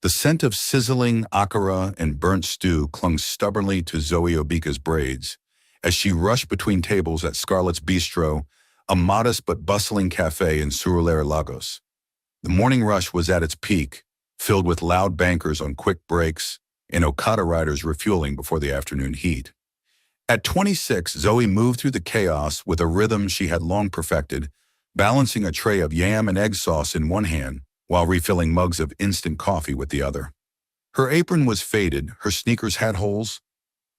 The scent of sizzling akara and burnt stew clung stubbornly to Zoey Obika's braids as she rushed between tables at Scarlett's Bistro, a modest but bustling cafe in Surulere, Lagos. The morning rush was at its peak, filled with loud bankers on quick breaks and Okada riders refueling before the afternoon heat. At 26, Zoe moved through the chaos with a rhythm she had long perfected, balancing a tray of yam and egg sauce in one hand while refilling mugs of instant coffee with the other. Her apron was faded, her sneakers had holes,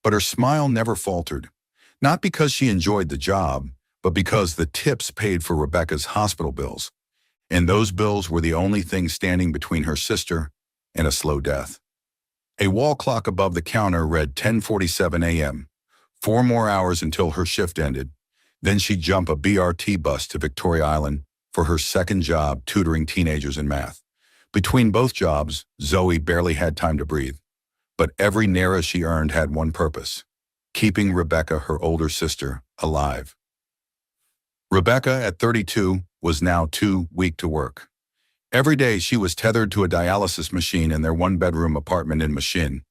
but her smile never faltered, not because she enjoyed the job, but because the tips paid for Rebecca's hospital bills, and those bills were the only thing standing between her sister and a slow death. A wall clock above the counter read 10:47 a.m., 4 more hours until her shift ended. Then she'd jump a BRT bus to Victoria Island for her second job tutoring teenagers in math. Between both jobs, Zoe barely had time to breathe. But every naira she earned had one purpose: keeping Rebecca, her older sister, alive. Rebecca, at 32, was now too weak to work. Every day she was tethered to a dialysis machine in their one-bedroom apartment in Machin.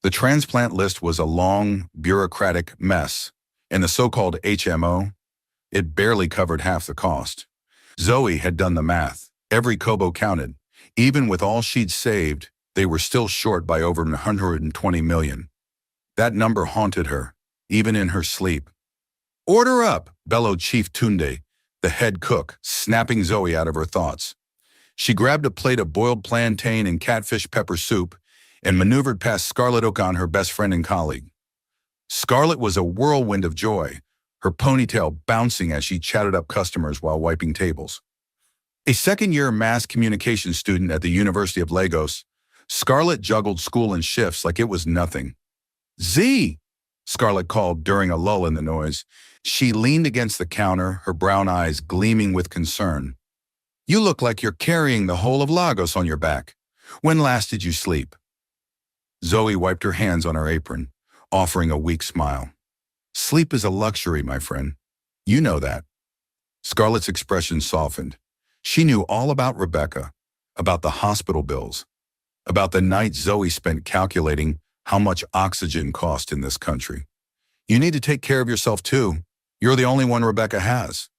The transplant list was a long, bureaucratic mess, and the so-called HMO, it barely covered half the cost. Zoe had done the math. Every kobo counted. Even with all she'd saved, they were still short by over 120 million. That number haunted her, even in her sleep. "Order up," bellowed Chief Tunde, the head cook, snapping Zoe out of her thoughts. She grabbed a plate of boiled plantain and catfish pepper soup and maneuvered past Scarlett Okan, her best friend and colleague. Scarlett was a whirlwind of joy, her ponytail bouncing as she chatted up customers while wiping tables. A second-year mass communication student at the University of Lagos, Scarlett juggled school and shifts like it was nothing. "Z!" Scarlett called during a lull in the noise. She leaned against the counter, her brown eyes gleaming with concern. "You look like you're carrying the whole of Lagos on your back. When last did you sleep?" Zoe wiped her hands on her apron, offering a weak smile. "Sleep is a luxury, my friend. You know that." Scarlett's expression softened. She knew all about Rebecca, about the hospital bills, about the night Zoe spent calculating how much oxygen cost in this country. "You need to take care of yourself too. You're the only one Rebecca has."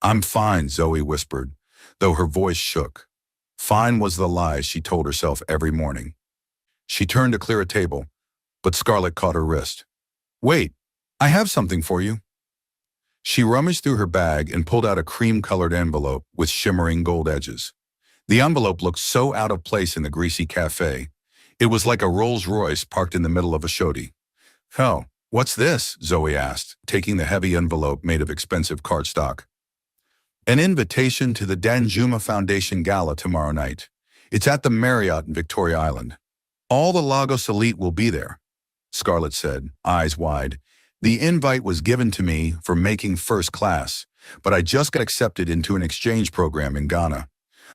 "I'm fine," Zoe whispered, though her voice shook. Fine was the lie she told herself every morning. She turned to clear a table, but Scarlett caught her wrist. "Wait, I have something for you." She rummaged through her bag and pulled out a cream-colored envelope with shimmering gold edges. The envelope looked so out of place in the greasy cafe. It was like a Rolls-Royce parked in the middle of a shoddy. "Oh, what's this?" Zoe asked, taking the heavy envelope made of expensive cardstock. "An invitation to the Danjuma Foundation Gala tomorrow night. It's at the Marriott in Victoria Island. All the Lagos elite will be there," Scarlett said, eyes wide. "The invite was given to me for making first class, but I just got accepted into an exchange program in Ghana.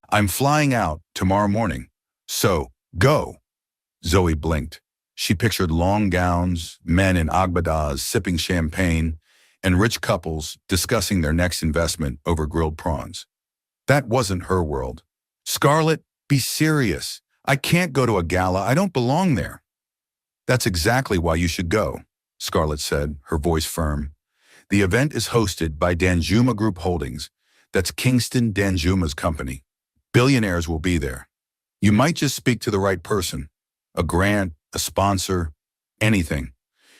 I'm flying out tomorrow morning. So, go." Zoe blinked. She pictured long gowns, men in agbadas sipping champagne, and rich couples discussing their next investment over grilled prawns. That wasn't her world. "Scarlett, be serious. I can't go to a gala. I don't belong there." "That's exactly why you should go," Scarlett said, her voice firm. "The event is hosted by Danjuma Group Holdings. That's Kingston Danjuma's company. Billionaires will be there. You might just speak to the right person. A grant, a sponsor, anything.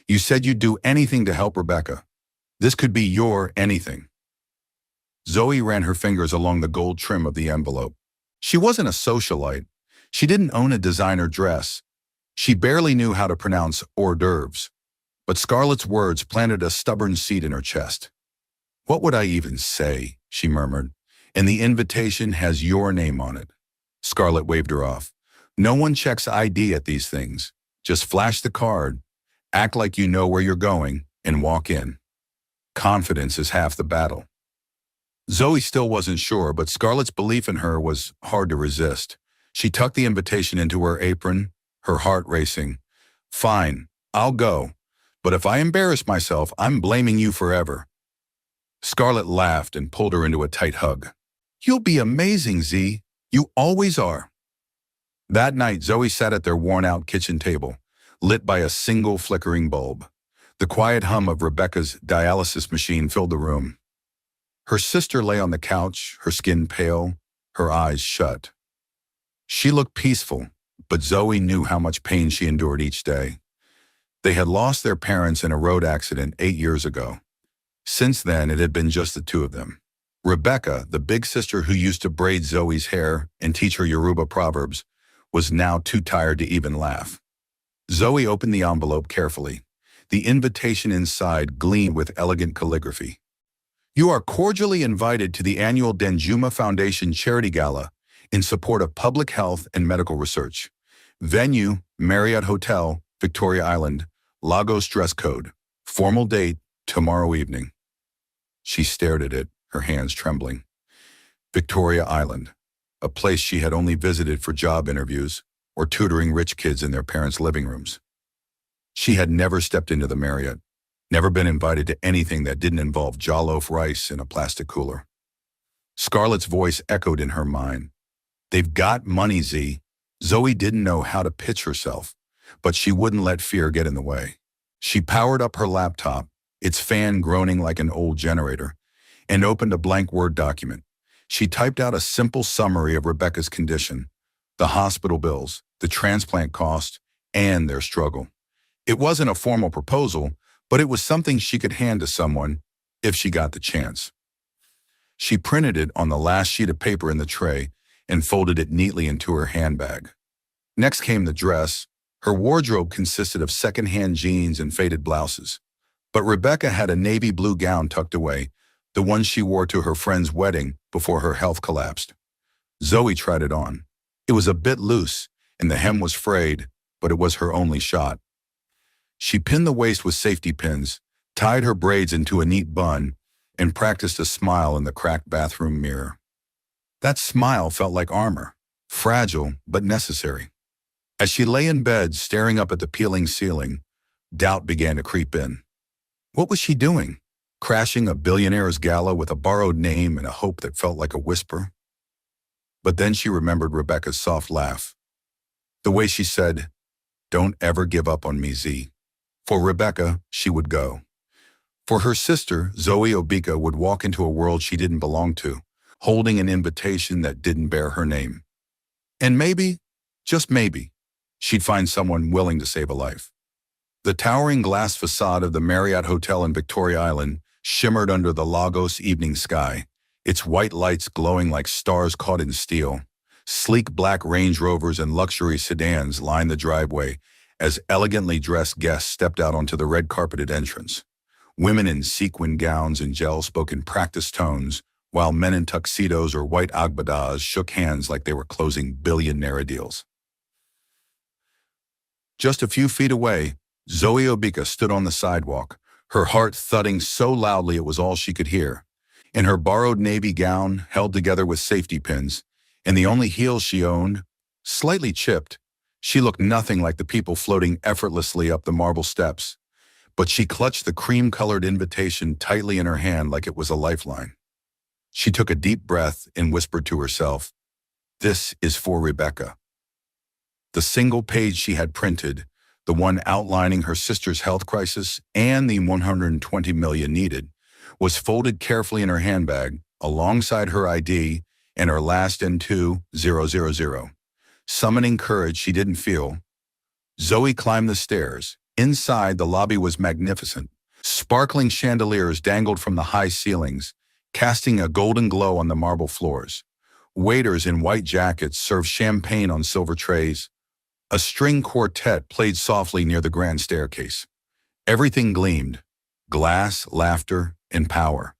You said you'd do anything to help Rebecca. This could be your anything." Zoe ran her fingers along the gold trim of the envelope. She wasn't a socialite. She didn't own a designer dress. She barely knew how to pronounce hors d'oeuvres. But Scarlett's words planted a stubborn seed in her chest. "What would I even say?" she murmured. "And the invitation has your name on it." Scarlett waved her off. "No one checks ID at these things. Just flash the card, act like you know where you're going, and walk in. Confidence is half the battle." Zoe still wasn't sure, but Scarlett's belief in her was hard to resist. She tucked the invitation into her apron, her heart racing. "Fine, I'll go. But if I embarrass myself, I'm blaming you forever." Scarlett laughed and pulled her into a tight hug. "You'll be amazing, Z. You always are." That night, Zoe sat at their worn-out kitchen table, lit by a single flickering bulb. The quiet hum of Rebecca's dialysis machine filled the room. Her sister lay on the couch, her skin pale, her eyes shut. She looked peaceful, but Zoe knew how much pain she endured each day. They had lost their parents in a road accident 8 years ago. Since then, it had been just the two of them. Rebecca, the big sister who used to braid Zoe's hair and teach her Yoruba proverbs, was now too tired to even laugh. Zoe opened the envelope carefully. The invitation inside gleamed with elegant calligraphy. You are cordially invited to the annual Danjuma Foundation Charity Gala in support of public health and medical research. Venue, Marriott Hotel, Victoria Island. Lagos dress code. Formal date, tomorrow evening. She stared at it, her hands trembling. Victoria Island, a place she had only visited for job interviews or tutoring rich kids in their parents' living rooms. She had never stepped into the Marriott, never been invited to anything that didn't involve jollof rice in a plastic cooler. Scarlett's voice echoed in her mind. They've got money, Z. Zoe didn't know how to pitch herself, but she wouldn't let fear get in the way. She powered up her laptop, its fan groaning like an old generator, and opened a blank Word document. She typed out a simple summary of Rebecca's condition, the hospital bills, the transplant cost, and their struggle. It wasn't a formal proposal, but it was something she could hand to someone if she got the chance. She printed it on the last sheet of paper in the tray and folded it neatly into her handbag. Next came the dress. Her wardrobe consisted of secondhand jeans and faded blouses. But Rebecca had a navy blue gown tucked away, the one she wore to her friend's wedding before her health collapsed. Zoe tried it on. It was a bit loose, and the hem was frayed, but it was her only shot. She pinned the waist with safety pins, tied her braids into a neat bun, and practiced a smile in the cracked bathroom mirror. That smile felt like armor, fragile but necessary. As she lay in bed staring up at the peeling ceiling, doubt began to creep in. What was she doing? Crashing a billionaire's gala with a borrowed name and a hope that felt like a whisper? But then she remembered Rebecca's soft laugh. The way she said, "Don't ever give up on me, Z." For Rebecca, she would go. For her sister, Zoey Obika would walk into a world she didn't belong to, holding an invitation that didn't bear her name. And maybe, just maybe, she'd find someone willing to save a life. The towering glass facade of the Marriott Hotel in Victoria Island shimmered under the Lagos evening sky, its white lights glowing like stars caught in steel. Sleek black Range Rovers and luxury sedans lined the driveway as elegantly dressed guests stepped out onto the red-carpeted entrance. Women in sequin gowns and gel spoke in practiced tones, while men in tuxedos or white agbadas shook hands like they were closing billionaire deals. Just a few feet away, Zoey Obika stood on the sidewalk, her heart thudding so loudly it was all she could hear. In her borrowed navy gown, held together with safety pins, and the only heels she owned, slightly chipped, she looked nothing like the people floating effortlessly up the marble steps. But she clutched the cream-colored invitation tightly in her hand like it was a lifeline. She took a deep breath and whispered to herself, "This is for Rebecca." The single page she had printed, the one outlining her sister's health crisis and the $120 million needed, was folded carefully in her handbag alongside her ID and her last N2000. Summoning courage she didn't feel, Zoe climbed the stairs. Inside, the lobby was magnificent. Sparkling chandeliers dangled from the high ceilings, casting a golden glow on the marble floors. Waiters in white jackets served champagne on silver trays. A string quartet played softly near the grand staircase. Everything gleamed, glass, laughter, and power.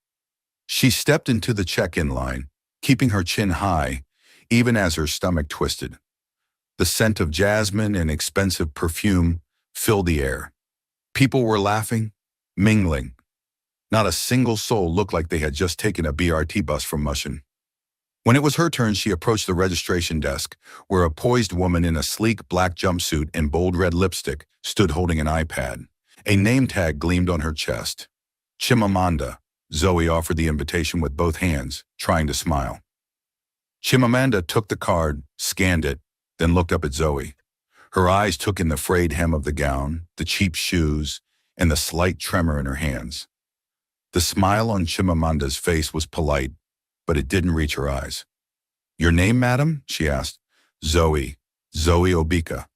She stepped into the check-in line, keeping her chin high, even as her stomach twisted. The scent of jasmine and expensive perfume filled the air. People were laughing, mingling. Not a single soul looked like they had just taken a BRT bus from Mushin. When it was her turn, she approached the registration desk, where a poised woman in a sleek black jumpsuit and bold red lipstick stood holding an iPad. A name tag gleamed on her chest. Chimamanda. Zoe offered the invitation with both hands, trying to smile. Chimamanda took the card, scanned it, then looked up at Zoey. Her eyes took in the frayed hem of the gown, the cheap shoes, and the slight tremor in her hands. The smile on Chimamanda's face was polite, but it didn't reach her eyes. "Your name, madam?" she asked. "Zoey Obika."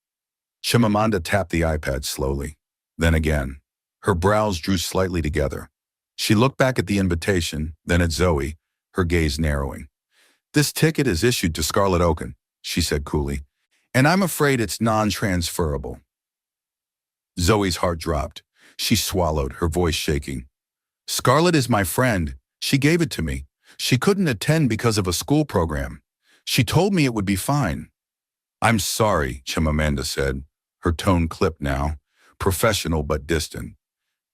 Chimamanda tapped the iPad slowly. Then again. Her brows drew slightly together. She looked back at the invitation, then at Zoey, her gaze narrowing. "This ticket is issued to Scarlett Oaken," she said coolly, "and I'm afraid it's non-transferable." Zoe's heart dropped. She swallowed, her voice shaking. "Scarlett is my friend. She gave it to me. She couldn't attend because of a school program. She told me it would be fine." "I'm sorry," Chimamanda said, her tone clipped now, professional but distant.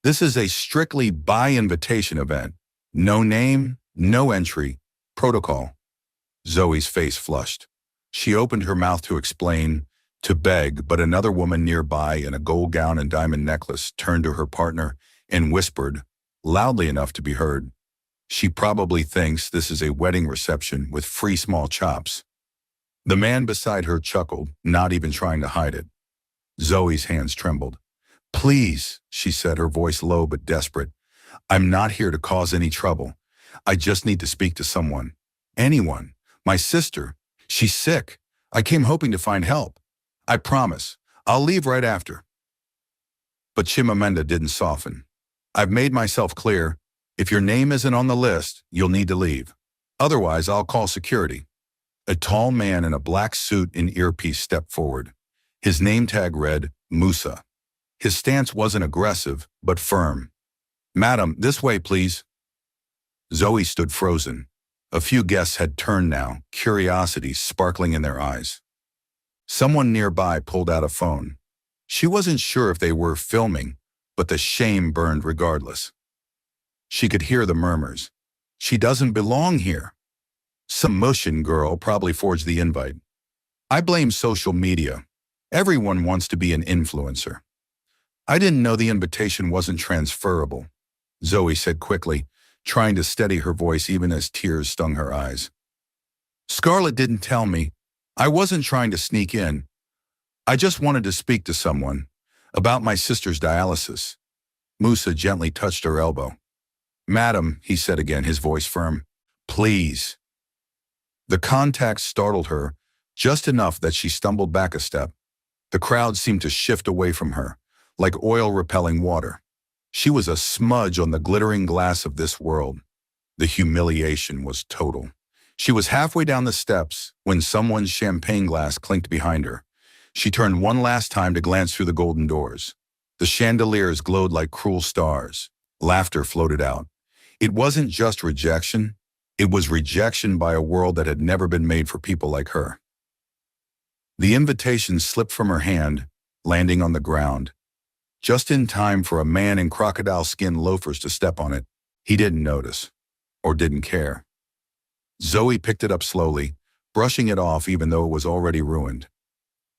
"This is a strictly by-invitation event. No name, no entry, protocol." Zoe's face flushed. She opened her mouth to explain, to beg, but another woman nearby in a gold gown and diamond necklace turned to her partner and whispered, loudly enough to be heard, "She probably thinks this is a wedding reception with free small chops." The man beside her chuckled, not even trying to hide it. Zoe's hands trembled. "Please," she said, her voice low but desperate, "I'm not here to cause any trouble. I just need to speak to someone. Anyone. My sister. She's sick. I came hoping to find help. I promise. I'll leave right after." But Chimamanda didn't soften. "I've made myself clear. If your name isn't on the list, you'll need to leave. Otherwise, I'll call security." A tall man in a black suit and earpiece stepped forward. His name tag read, Musa. His stance wasn't aggressive, but firm. "Madam, this way, please." Zoe stood frozen. A few guests had turned now, curiosity sparkling in their eyes. Someone nearby pulled out a phone. She wasn't sure if they were filming, but the shame burned regardless. She could hear the murmurs. "She doesn't belong here. Some Mushin girl probably forged the invite." "I blame social media. Everyone wants to be an influencer." "I didn't know the invitation wasn't transferable," Zoe said quickly, trying to steady her voice even as tears stung her eyes. "Scarlett didn't tell me. I wasn't trying to sneak in. I just wanted to speak to someone about my sister's dialysis." Musa gently touched her elbow. "Madam," he said again, his voice firm, "please." The contact startled her, just enough that she stumbled back a step. The crowd seemed to shift away from her, like oil-repelling water. She was a smudge on the glittering glass of this world. The humiliation was total. She was halfway down the steps when someone's champagne glass clinked behind her. She turned one last time to glance through the golden doors. The chandeliers glowed like cruel stars. Laughter floated out. It wasn't just rejection. It was rejection by a world that had never been made for people like her. The invitation slipped from her hand, landing on the ground. Just in time for a man in crocodile skin loafers to step on it. He didn't notice, or didn't care. Zoe picked it up slowly, brushing it off even though it was already ruined.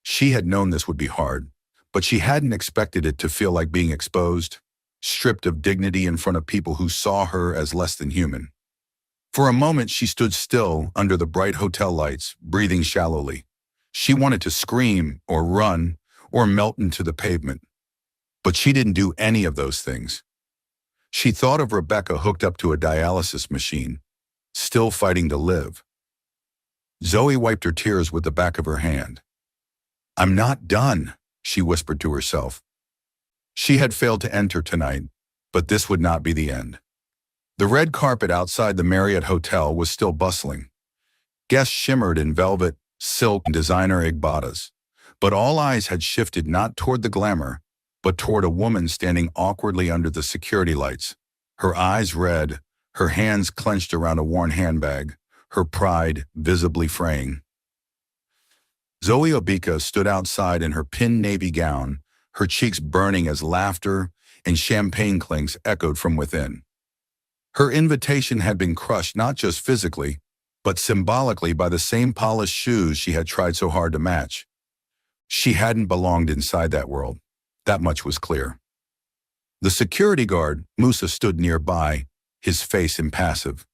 She had known this would be hard, but she hadn't expected it to feel like being exposed, stripped of dignity in front of people who saw her as less than human. For a moment, she stood still under the bright hotel lights, breathing shallowly. She wanted to scream or run or melt into the pavement. But she didn't do any of those things. She thought of Rebecca hooked up to a dialysis machine, still fighting to live. Zoe wiped her tears with the back of her hand. "I'm not done," she whispered to herself. She had failed to enter tonight, but this would not be the end. The red carpet outside the Marriott Hotel was still bustling. Guests shimmered in velvet, silk, and designer igbatas. But all eyes had shifted not toward the glamour, but toward a woman standing awkwardly under the security lights. Her eyes red, her hands clenched around a worn handbag, her pride visibly fraying. Zoey Obika stood outside in her pinned navy gown, her cheeks burning as laughter and champagne clinks echoed from within. Her invitation had been crushed not just physically, but symbolically by the same polished shoes she had tried so hard to match. She hadn't belonged inside that world. That much was clear. The security guard, Musa, stood nearby, his face impassive.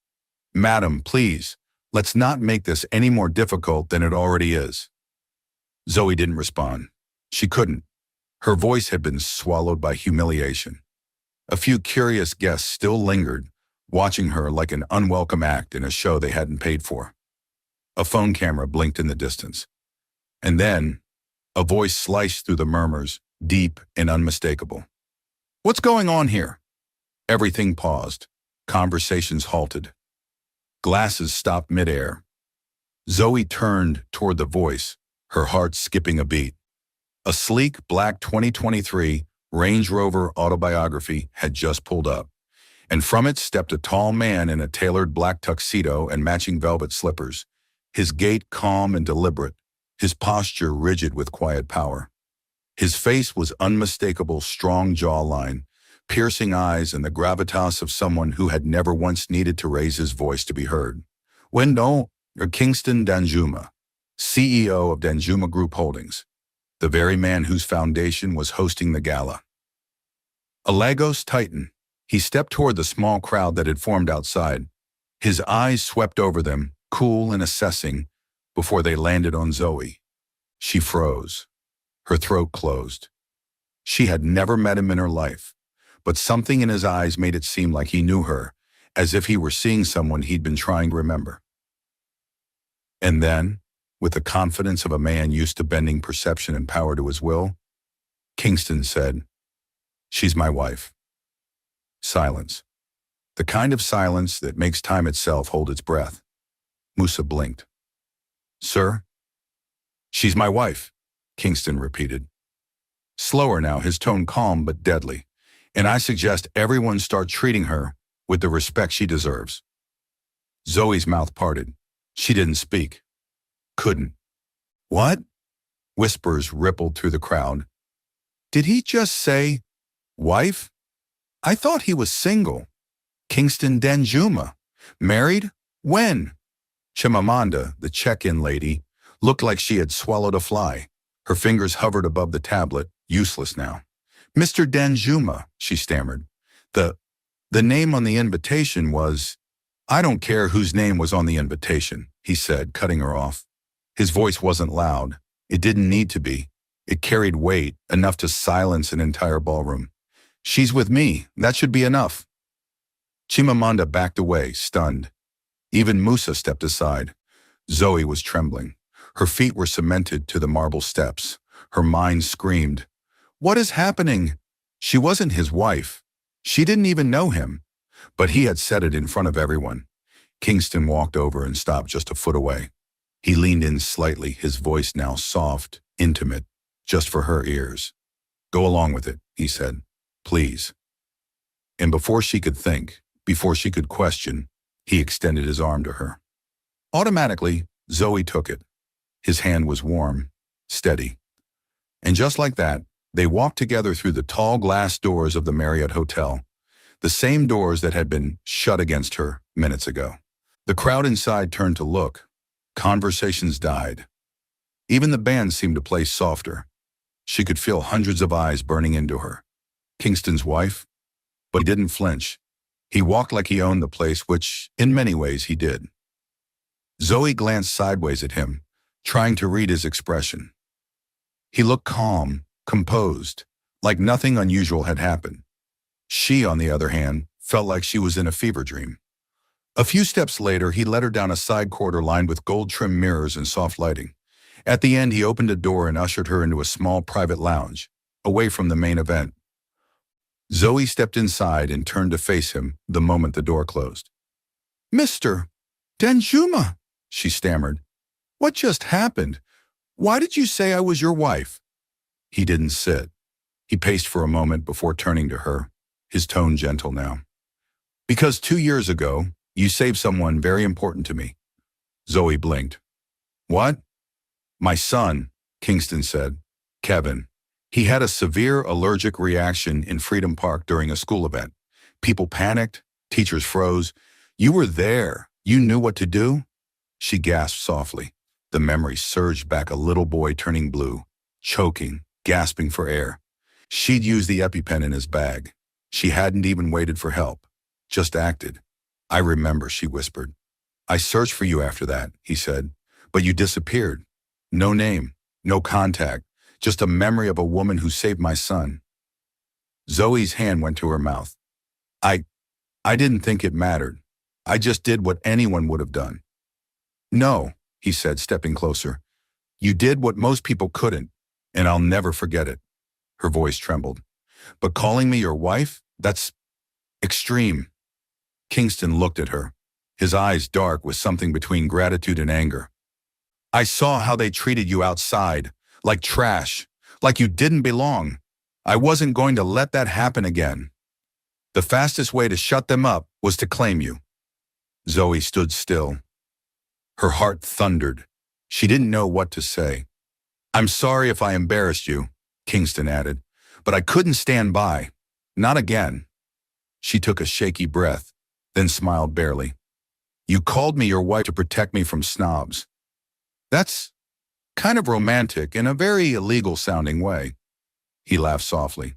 "Madam, please, let's not make this any more difficult than it already is." Zoe didn't respond. She couldn't. Her voice had been swallowed by humiliation. A few curious guests still lingered, watching her like an unwelcome act in a show they hadn't paid for. A phone camera blinked in the distance. And then, a voice sliced through the murmurs, deep and unmistakable. "What's going on here?" Everything paused. Conversations halted. Glasses stopped midair. Zoe turned toward the voice, her heart skipping a beat. A sleek black 2023 Range Rover autobiography had just pulled up, and from it stepped a tall man in a tailored black tuxedo and matching velvet slippers, his gait calm and deliberate, his posture rigid with quiet power. His face was unmistakable, strong jawline, piercing eyes, and the gravitas of someone who had never once needed to raise his voice to be heard. Wendell Kingston Danjuma, CEO of Danjuma Group Holdings, the very man whose foundation was hosting the gala. A Lagos Titan, he stepped toward the small crowd that had formed outside. His eyes swept over them, cool and assessing, before they landed on Zoe. She froze. Her throat closed. She had never met him in her life, but something in his eyes made it seem like he knew her, as if he were seeing someone he'd been trying to remember. And then, with the confidence of a man used to bending perception and power to his will, Kingston said, "She's my wife." Silence. The kind of silence that makes time itself hold its breath. Musa blinked. "Sir?" "She's my wife," Kingston repeated. Slower now, his tone calm but deadly. "And I suggest everyone start treating her with the respect she deserves." Zoe's mouth parted. She didn't speak. Couldn't. "What?" Whispers rippled through the crowd. "Did he just say, wife? I thought he was single." "Kingston Danjuma. Married? When?" Chimamanda, the check-in lady, looked like she had swallowed a fly. Her fingers hovered above the tablet, useless now. "Mr. Danjuma," she stammered. The name on the invitation was—" "I don't care whose name was on the invitation," he said, cutting her off. His voice wasn't loud. It didn't need to be. It carried weight, enough to silence an entire ballroom. "She's with me. That should be enough." Chimamanda backed away, stunned. Even Musa stepped aside. Zoe was trembling. Her feet were cemented to the marble steps. Her mind screamed, "What is happening?" She wasn't his wife. She didn't even know him. But he had said it in front of everyone. Kingston walked over and stopped just a foot away. He leaned in slightly, his voice now soft, intimate, just for her ears. "Go along with it," he said. "Please." And before she could think, before she could question, he extended his arm to her. Automatically, Zoe took it. His hand was warm, steady. And just like that, they walked together through the tall glass doors of the Marriott Hotel, the same doors that had been shut against her minutes ago. The crowd inside turned to look. Conversations died. Even the band seemed to play softer. She could feel hundreds of eyes burning into her. Kingston's wife? But he didn't flinch. He walked like he owned the place, which, in many ways, he did. Zoe glanced sideways at him, trying to read his expression. He looked calm, composed, like nothing unusual had happened. She, on the other hand, felt like she was in a fever dream. A few steps later, he led her down a side corridor lined with gold-trimmed mirrors and soft lighting. At the end, he opened a door and ushered her into a small private lounge, away from the main event. Zoe stepped inside and turned to face him the moment the door closed. "Mr. Danjuma," she stammered. "What just happened? Why did you say I was your wife?" He didn't sit. He paced for a moment before turning to her, his tone gentle now. "Because 2 years ago, you saved someone very important to me." Zoe blinked. "What?" "My son," Kingston said. "Kevin. He had a severe allergic reaction in Freedom Park during a school event. People panicked, teachers froze. You were there. You knew what to do?" She gasped softly. The memory surged back, a little boy turning blue, choking, gasping for air. She'd used the EpiPen in his bag. She hadn't even waited for help, just acted. "I remember," she whispered. "I searched for you after that," he said. "But you disappeared. No name, No contact, just a memory of a woman who saved my son. Zoe's hand went to her mouth. I, I didn't think it mattered. I just did what anyone would have done. No, he said, stepping closer. You did what most people couldn't, and I'll never forget it. Her voice trembled. But calling me your wife? That's extreme. Kingston looked at her, his eyes dark with something between gratitude and anger. I saw how they treated you outside, like trash, like you didn't belong. I wasn't going to let that happen again. The fastest way to shut them up was to claim you. Zoe stood still. Her heart thundered. She didn't know what to say. I'm sorry if I embarrassed you, Kingston added, but I couldn't stand by. Not again. She took a shaky breath, then smiled barely. You called me your wife to protect me from snobs. That's kind of romantic in a very illegal-sounding way. He laughed softly.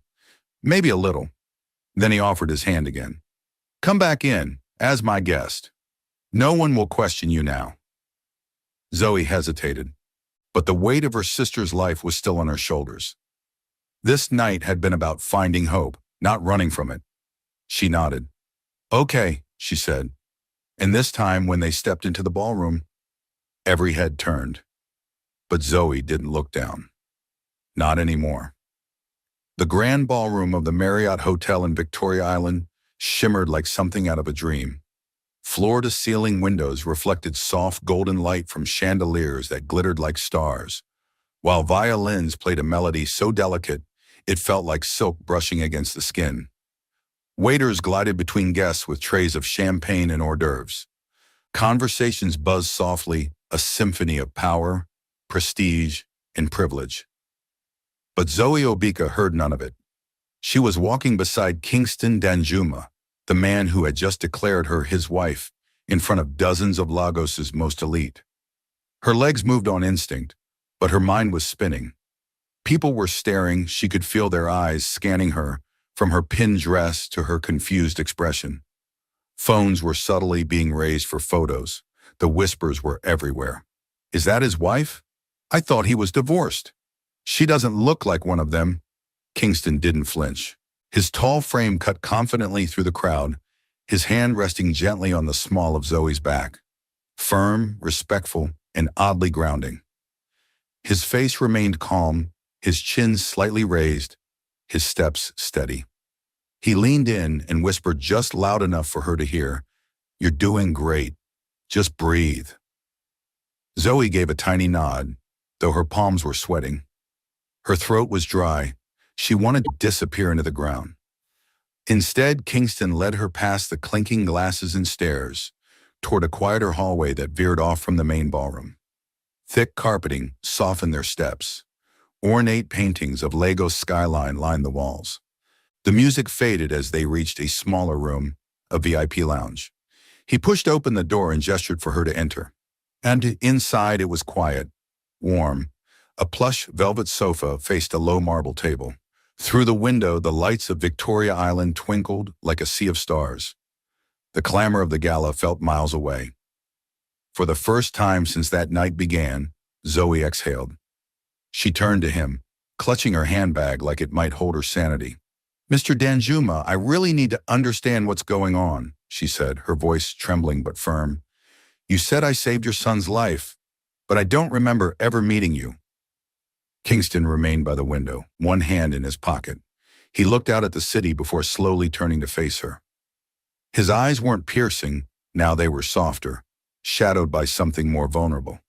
Maybe a little. Then he offered his hand again. Come back in, as my guest. No one will question you now. Zoe hesitated, but the weight of her sister's life was still on her shoulders. This night had been about finding hope, not running from it. She nodded. Okay, she said. And this time, when they stepped into the ballroom, every head turned. But Zoe didn't look down. Not anymore. The grand ballroom of the Marriott Hotel in Victoria Island shimmered like something out of a dream. Floor-to-ceiling windows reflected soft golden light from chandeliers that glittered like stars, while violins played a melody so delicate it felt like silk brushing against the skin. Waiters glided between guests with trays of champagne and hors d'oeuvres. Conversations buzzed softly, a symphony of power, prestige, and privilege. But Zoey Obika heard none of it. She was walking beside Kingston Danjuma, the man who had just declared her his wife, in front of dozens of Lagos's most elite. Her legs moved on instinct, but her mind was spinning. People were staring, she could feel their eyes scanning her, from her pinned dress to her confused expression. Phones were subtly being raised for photos. The whispers were everywhere. Is that his wife? I thought he was divorced. She doesn't look like one of them. Kingston didn't flinch. His tall frame cut confidently through the crowd, his hand resting gently on the small of Zoe's back. Firm, respectful, and oddly grounding. His face remained calm, his chin slightly raised, his steps steady. He leaned in and whispered just loud enough for her to hear, You're doing great. Just breathe. Zoe gave a tiny nod, though her palms were sweating. Her throat was dry. She wanted to disappear into the ground. Instead, Kingston led her past the clinking glasses and stairs, toward a quieter hallway that veered off from the main ballroom. Thick carpeting softened their steps. Ornate paintings of Lagos skyline lined the walls. The music faded as they reached a smaller room, a VIP lounge. He pushed open the door and gestured for her to enter. And inside it was quiet, warm. A plush velvet sofa faced a low marble table. Through the window, the lights of Victoria Island twinkled like a sea of stars. The clamor of the gala felt miles away. For the first time since that night began, Zoe exhaled. She turned to him, clutching her handbag like it might hold her sanity. Mr. Danjuma, I really need to understand what's going on, she said, her voice trembling but firm. You said I saved your son's life, but I don't remember ever meeting you. Kingston remained by the window, one hand in his pocket. He looked out at the city before slowly turning to face her. His eyes weren't piercing, now they were softer, shadowed by something more vulnerable.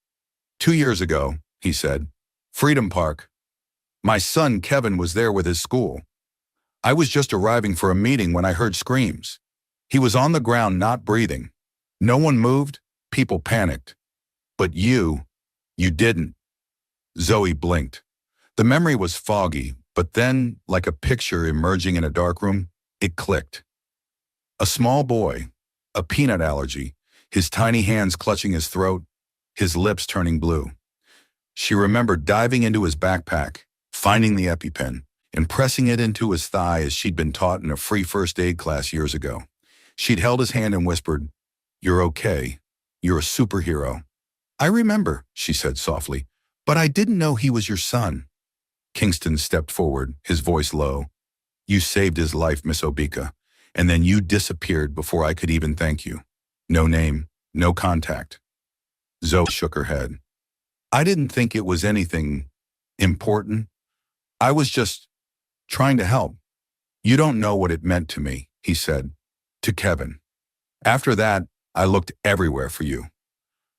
2 years ago, he said, Freedom Park. My son Kevin was there with his school. I was just arriving for a meeting when I heard screams. He was on the ground not breathing. No one moved, people panicked. But you didn't. Zoe blinked. The memory was foggy, but then, like a picture emerging in a darkroom, it clicked. A small boy, a peanut allergy, his tiny hands clutching his throat, his lips turning blue. She remembered diving into his backpack, finding the EpiPen, and pressing it into his thigh as she'd been taught in a free first aid class years ago. She'd held his hand and whispered, You're okay. You're a superhero. I remember, she said softly, But I didn't know he was your son. Kingston stepped forward, his voice low. You saved his life, Miss Obika, and then you disappeared before I could even thank you. No name, no contact. Zoe shook her head. I didn't think it was anything important. I was just trying to help. You don't know what it meant to me, he said, to Kevin. After that, I looked everywhere for you.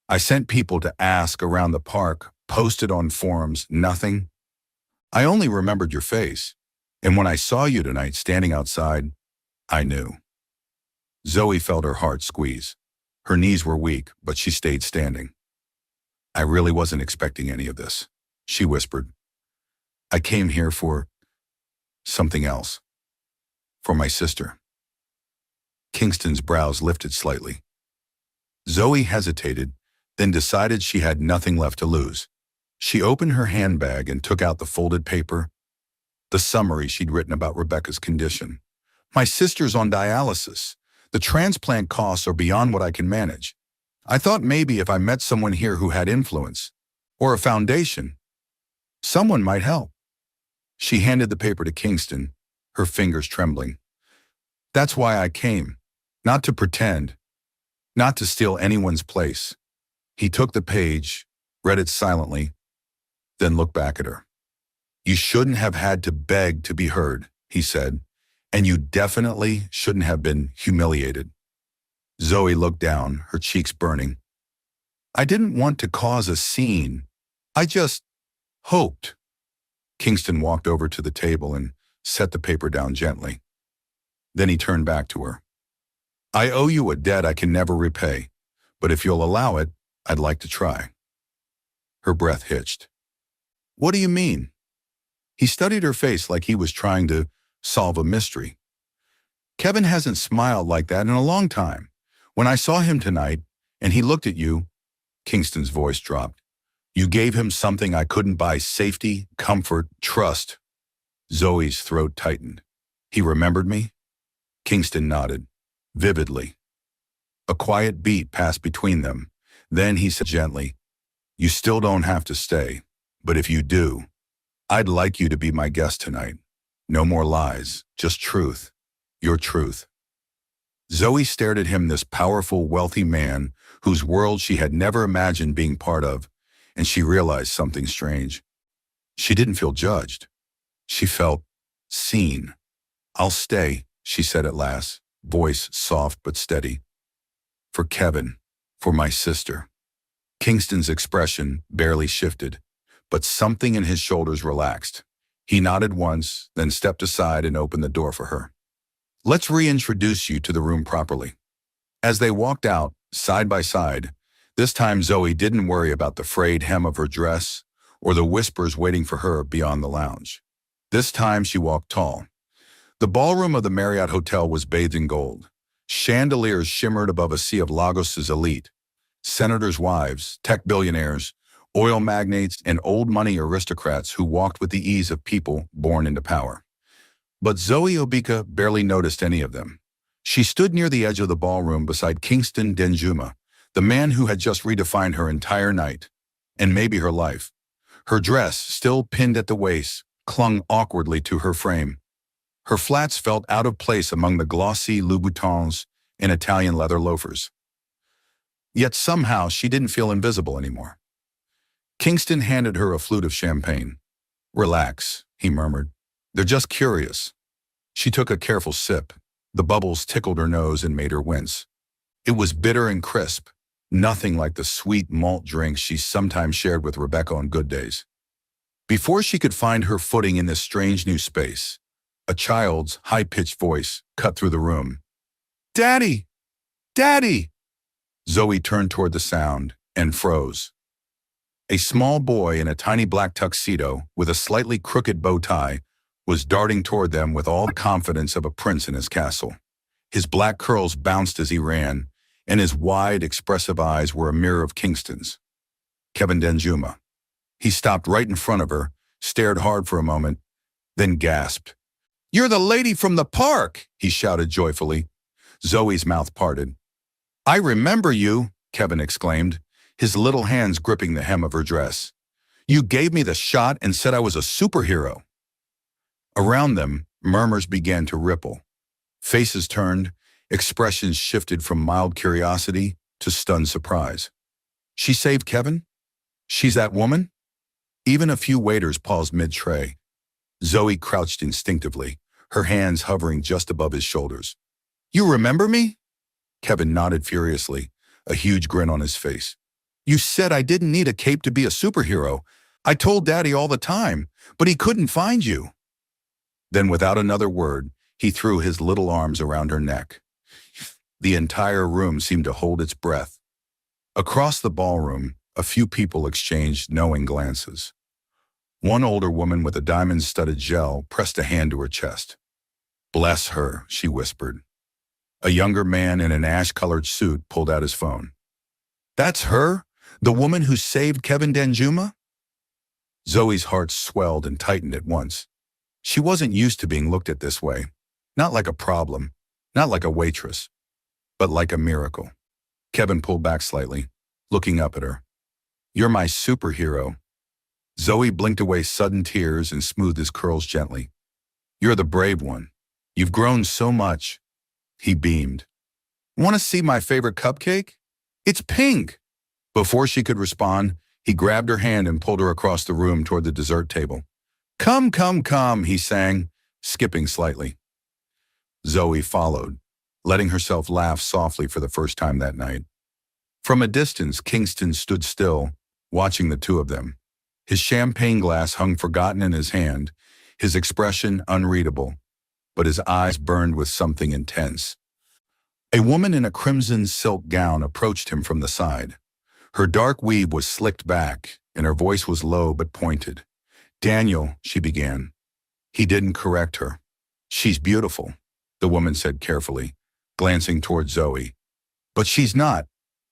I sent people to ask around the park, posted on forums, nothing. I only remembered your face, and when I saw you tonight standing outside, I knew. Zoe felt her heart squeeze. Her knees were weak, but she stayed standing. I really wasn't expecting any of this, she whispered. I came here for something else. For my sister. Kingston's brows lifted slightly. Zoe hesitated, then decided she had nothing left to lose. She opened her handbag and took out the folded paper, the summary she'd written about Rebecca's condition. My sister's on dialysis. The transplant costs are beyond what I can manage. I thought maybe if I met someone here who had influence, or a foundation, someone might help. She handed the paper to Kingston, her fingers trembling. That's why I came. Not to pretend. Not to steal anyone's place. He took the page, read it silently, then looked back at her. You shouldn't have had to beg to be heard, he said, and you definitely shouldn't have been humiliated. Zoe looked down, her cheeks burning. I didn't want to cause a scene. I just hoped. Kingston walked over to the table and set the paper down gently. Then he turned back to her. I owe you a debt I can never repay, but if you'll allow it, I'd like to try. Her breath hitched. What do you mean? He studied her face like he was trying to solve a mystery. Kevin hasn't smiled like that in a long time. When I saw him tonight, and he looked at you, Kingston's voice dropped. You gave him something I couldn't buy: safety, comfort, trust. Zoe's throat tightened. He remembered me? Kingston nodded, vividly. A quiet beat passed between them. Then he said gently, you still don't have to stay, but if you do, I'd like you to be my guest tonight. No more lies, just truth. Your truth. Zoe stared at him, this powerful, wealthy man whose world she had never imagined being part of, and she realized something strange. She didn't feel judged. She felt seen. I'll stay, she said at last, voice soft but steady. For Kevin, for my sister. Kingston's expression barely shifted, but something in his shoulders relaxed. He nodded once, then stepped aside and opened the door for her. Let's reintroduce you to the room properly. As they walked out, side by side, this time Zoe didn't worry about the frayed hem of her dress or the whispers waiting for her beyond the lounge. This time she walked tall. The ballroom of the Marriott Hotel was bathed in gold. Chandeliers shimmered above a sea of Lagos's elite. Senators' wives, tech billionaires, oil magnates, and old money aristocrats who walked with the ease of people born into power. But Zoey Obika barely noticed any of them. She stood near the edge of the ballroom beside Kingston Denjuma, the man who had just redefined her entire night, and maybe her life. Her dress, still pinned at the waist, clung awkwardly to her frame. Her flats felt out of place among the glossy Louboutins and Italian leather loafers. Yet somehow she didn't feel invisible anymore. Kingston handed her a flute of champagne. Relax, he murmured. They're just curious. She took a careful sip. The bubbles tickled her nose and made her wince. It was bitter and crisp, nothing like the sweet malt drinks she sometimes shared with Rebecca on good days. Before she could find her footing in this strange new space, a child's high-pitched voice cut through the room. Daddy! Daddy! Zoe turned toward the sound and froze. A small boy in a tiny black tuxedo with a slightly crooked bow tie was darting toward them with all the confidence of a prince in his castle. His black curls bounced as he ran, and his wide, expressive eyes were a mirror of Kingston's. Kevin Denjuma. He stopped right in front of her, stared hard for a moment, then gasped. You're the lady from the park, he shouted joyfully. Zoe's mouth parted. I remember you, Kevin exclaimed, his little hands gripping the hem of her dress. You gave me the shot and said I was a superhero." Around them, murmurs began to ripple. Faces turned, expressions shifted from mild curiosity to stunned surprise. She saved Kevin? She's that woman? Even a few waiters paused mid-tray. Zoey crouched instinctively, her hands hovering just above his shoulders. "You remember me?" Kevin nodded furiously, a huge grin on his face. "You said I didn't need a cape to be a superhero. I told Daddy all the time, but he couldn't find you." Then without another word, he threw his little arms around her neck. The entire room seemed to hold its breath. Across the ballroom, a few people exchanged knowing glances. One older woman with a diamond-studded gel pressed a hand to her chest. "Bless her," she whispered. A younger man in an ash-colored suit pulled out his phone. "That's her? The woman who saved Kevin Danjuma?" Zoe's heart swelled and tightened at once. She wasn't used to being looked at this way. Not like a problem, not like a waitress, but like a miracle. Kevin pulled back slightly, looking up at her. "You're my superhero." Zoey blinked away sudden tears and smoothed his curls gently. "You're the brave one. You've grown so much." He beamed. "Want to see my favorite cupcake? It's pink." Before she could respond, he grabbed her hand and pulled her across the room toward the dessert table. "Come, come, come," he sang, skipping slightly. Zoey followed, letting herself laugh softly for the first time that night. From a distance, Kingston stood still, watching the two of them. His champagne glass hung forgotten in his hand, his expression unreadable, but his eyes burned with something intense. A woman in a crimson silk gown approached him from the side. Her dark weave was slicked back, and her voice was low but pointed. "Daniel," she began. He didn't correct her. "She's beautiful," the woman said carefully, glancing toward Zoey. "But she's not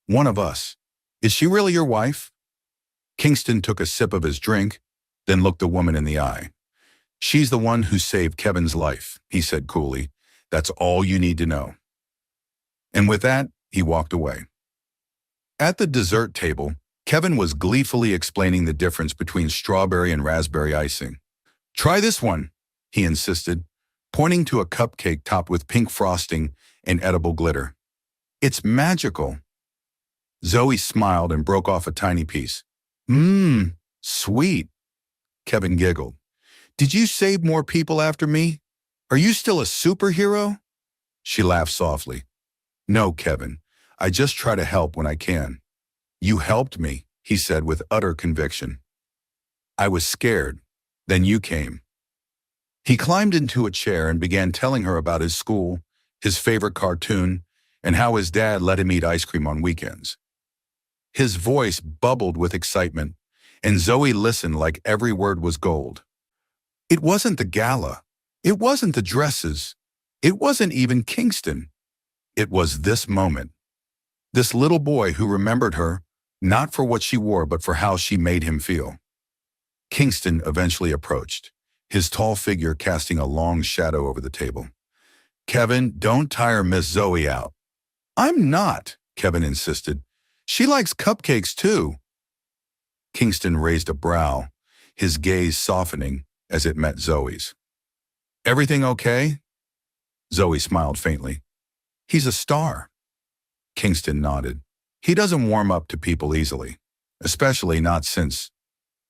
one of us. Is she really your wife?" Kingston took a sip of his drink, then looked the woman in the eye. "She's the one who saved Kevin's life," he said coolly. "That's all you need to know." And with that, he walked away. At the dessert table, Kevin was gleefully explaining the difference between strawberry and raspberry icing. "Try this one," he insisted, pointing to a cupcake topped with pink frosting and edible glitter. "It's magical." Zoey smiled and broke off a tiny piece. "Mmm, sweet." Kevin giggled. "Did you save more people after me? Are you still a superhero?" She laughed softly. "No, Kevin. I just try to help when I can." "You helped me," he said with utter conviction. "I was scared. Then you came." He climbed into a chair and began telling her about his school, his favorite cartoon, and how his dad let him eat ice cream on weekends. His voice bubbled with excitement, and Zoey listened like every word was gold. It wasn't the gala. It wasn't the dresses. It wasn't even Kingston. It was this moment. This little boy who remembered her, not for what she wore, but for how she made him feel. Kingston eventually approached, his tall figure casting a long shadow over the table. "Kevin, don't tire Miss Zoey out." "I'm not," Kevin insisted. "She likes cupcakes too." Kingston raised a brow, his gaze softening as it met Zoey's. "Everything okay?" Zoey smiled faintly. "He's a star." Kingston nodded. "He doesn't warm up to people easily, especially not since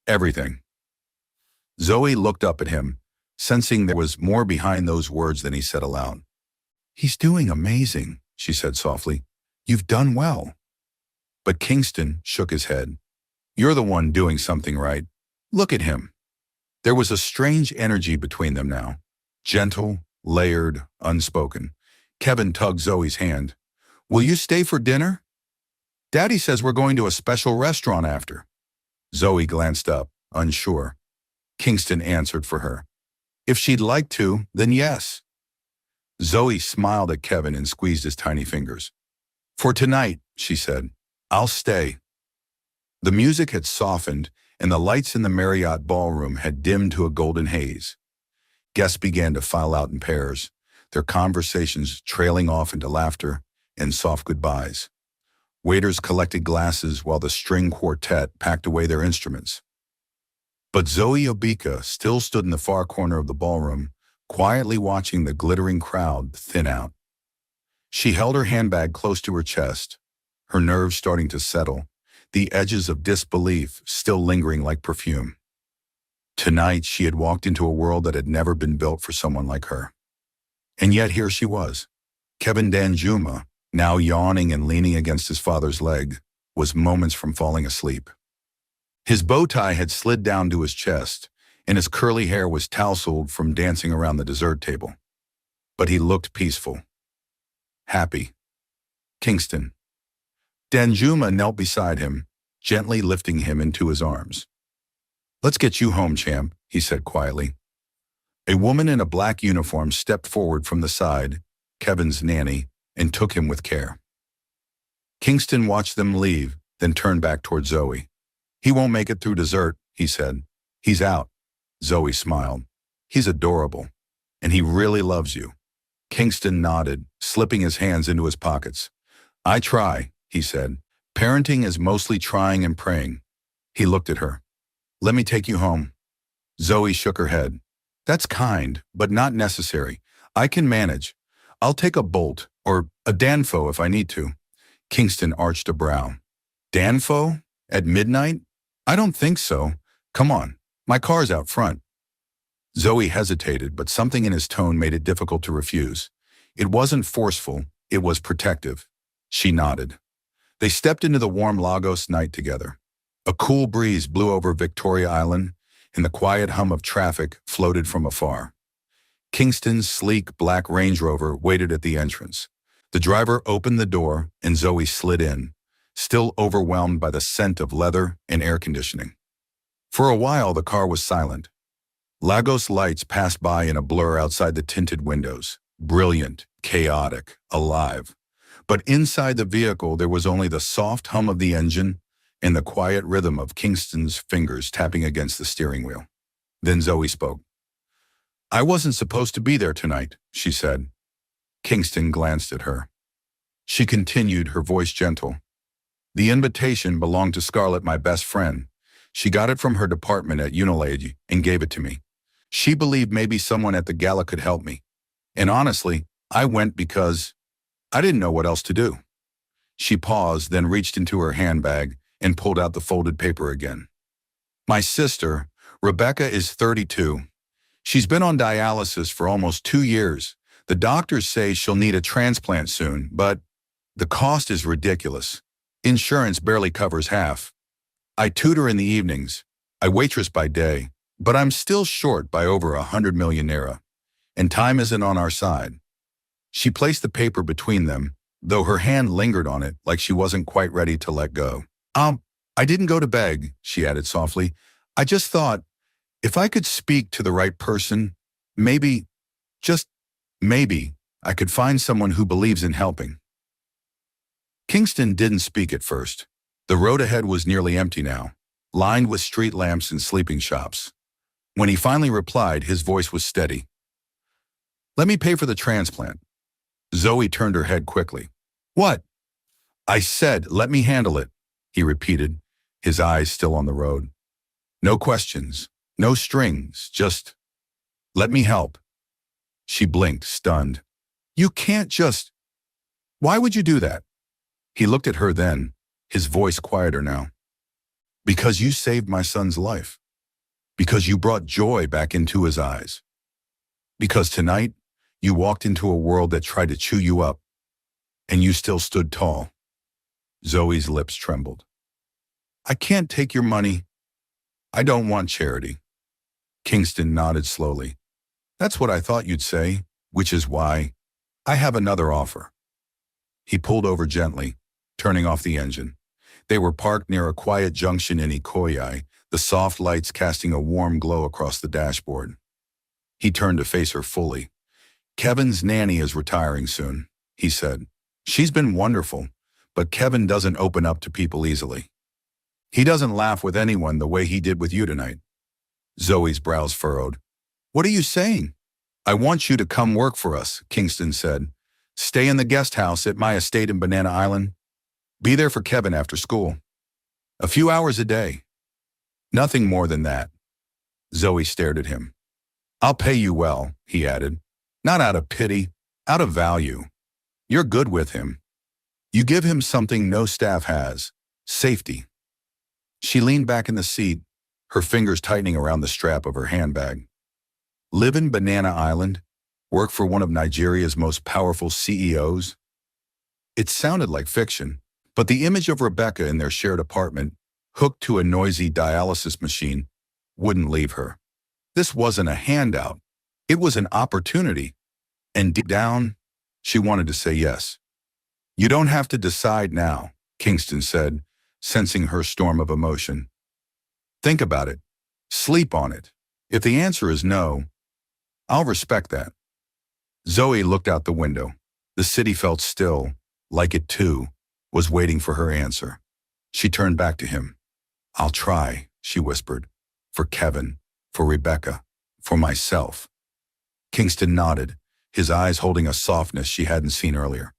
everything." Zoey looked up at him, sensing there was more behind those words than he said aloud. "He's doing amazing," she said softly. "You've done well." But Kingston shook his head. "You're the one doing something right. Look at him." There was a strange energy between them now, gentle, layered, unspoken. Kevin tugged Zoey's hand. "Will you stay for dinner?" "Daddy says we're going to a special restaurant after." Zoey glanced up, unsure. Kingston answered for her. "If she'd like to, then yes." Zoey smiled at Kevin and squeezed his tiny fingers. "For tonight," she said, "I'll stay." The music had softened, and the lights in the Marriott ballroom had dimmed to a golden haze. Guests began to file out in pairs, their conversations trailing off into laughter and soft goodbyes. Waiters collected glasses while the string quartet packed away their instruments. But Zoey Obika still stood in the far corner of the ballroom, quietly watching the glittering crowd thin out. She held her handbag close to her chest, her nerves starting to settle, the edges of disbelief still lingering like perfume. Tonight, she had walked into a world that had never been built for someone like her. And yet here she was. Kevin Danjuma, now yawning and leaning against his father's leg, was moments from falling asleep. His bow tie had slid down to his chest, and his curly hair was tousled from dancing around the dessert table. But he looked peaceful. Happy. Kingston. Danjuma knelt beside him, gently lifting him into his arms. "Let's get you home, champ," he said quietly. A woman in a black uniform stepped forward from the side, Kevin's nanny, and took him with care. Kingston watched them leave, then turned back toward Zoey. "He won't make it through dessert," he said. "He's out." Zoey smiled. "He's adorable. And he really loves you." Kingston nodded, slipping his hands into his pockets. "I try," he said. "Parenting is mostly trying and praying." He looked at her. "Let me take you home." Zoey shook her head. "That's kind, but not necessary. I can manage. I'll take a Bolt, or a Danfo if I need to." Kingston arched a brow. "Danfo? At midnight? I don't think so. Come on, my car's out front." Zoey hesitated, but something in his tone made it difficult to refuse. It wasn't forceful, it was protective. She nodded. They stepped into the warm Lagos night together. A cool breeze blew over Victoria Island, and the quiet hum of traffic floated from afar. Kingston's sleek black Range Rover waited at the entrance. The driver opened the door, and Zoey slid in, still overwhelmed by the scent of leather and air conditioning. For a while, the car was silent. Lagos lights passed by in a blur outside the tinted windows, brilliant, chaotic, alive. But inside the vehicle, there was only the soft hum of the engine and the quiet rhythm of Kingston's fingers tapping against the steering wheel. Then Zoey spoke. "I wasn't supposed to be there tonight," she said. Kingston glanced at her. She continued, her voice gentle. "The invitation belonged to Scarlett, my best friend. She got it from her department at Humiliated and gave it to me. She believed maybe someone at the gala could help me. And honestly, I went because I didn't know what else to do." She paused, then reached into her handbag and pulled out the folded paper again. "My sister, Rebecca, is 32. She's been on dialysis for almost 2 years. The doctors say she'll need a transplant soon, but the cost is ridiculous. Insurance barely covers half. I tutor in the evenings. I waitress by day, but I'm still short by over 100 million naira, and time isn't on our side." She placed the paper between them, though her hand lingered on it like she wasn't quite ready to let go. I didn't go to beg," she added softly. "I just thought, if I could speak to the right person, maybe, just maybe, I could find someone who believes in helping." Kingston didn't speak at first. The road ahead was nearly empty now, lined with street lamps and sleeping shops. When he finally replied, his voice was steady. "Let me pay for the transplant." Zoey turned her head quickly. "What?" "I said, let me handle it," he repeated, his eyes still on the road. "No questions, no strings, just let me help." She blinked, stunned. "You can't just... Why would you do that?" He looked at her then, his voice quieter now. "Because you saved my son's life. Because you brought joy back into his eyes. Because tonight, you walked into a world that tried to chew you up, and you still stood tall." Zoey's lips trembled. "I can't take your money. I don't want charity." Kingston nodded slowly. "That's what I thought you'd say, which is why I have another offer." He pulled over gently, turning off the engine. They were parked near a quiet junction in Ikoyi, the soft lights casting a warm glow across the dashboard. He turned to face her fully. "Kevin's nanny is retiring soon," he said. "She's been wonderful, but Kevin doesn't open up to people easily. He doesn't laugh with anyone the way he did with you tonight." Zoey's brows furrowed. "What are you saying?" "I want you to come work for us," Kingston said. "Stay in the guest house at my estate in Banana Island. Be there for Kevin after school. A few hours a day. Nothing more than that." Zoey stared at him. I'll pay you well, he added. Not out of pity, out of value. You're good with him. You give him something no staff has. Safety. She leaned back in the seat, her fingers tightening around the strap of her handbag. Live in Banana Island? Work for one of Nigeria's most powerful CEOs? It sounded like fiction, but the image of Rebecca in their shared apartment, hooked to a noisy dialysis machine, wouldn't leave her. This wasn't a handout. It was an opportunity. And deep down, she wanted to say yes. You don't have to decide now, Kingston said, sensing her storm of emotion. Think about it. Sleep on it. If the answer is no, I'll respect that. Zoey looked out the window. The city felt still, like it too was waiting for her answer. She turned back to him. I'll try, she whispered. For Kevin, for Rebecca, for myself. Kingston nodded, his eyes holding a softness she hadn't seen earlier.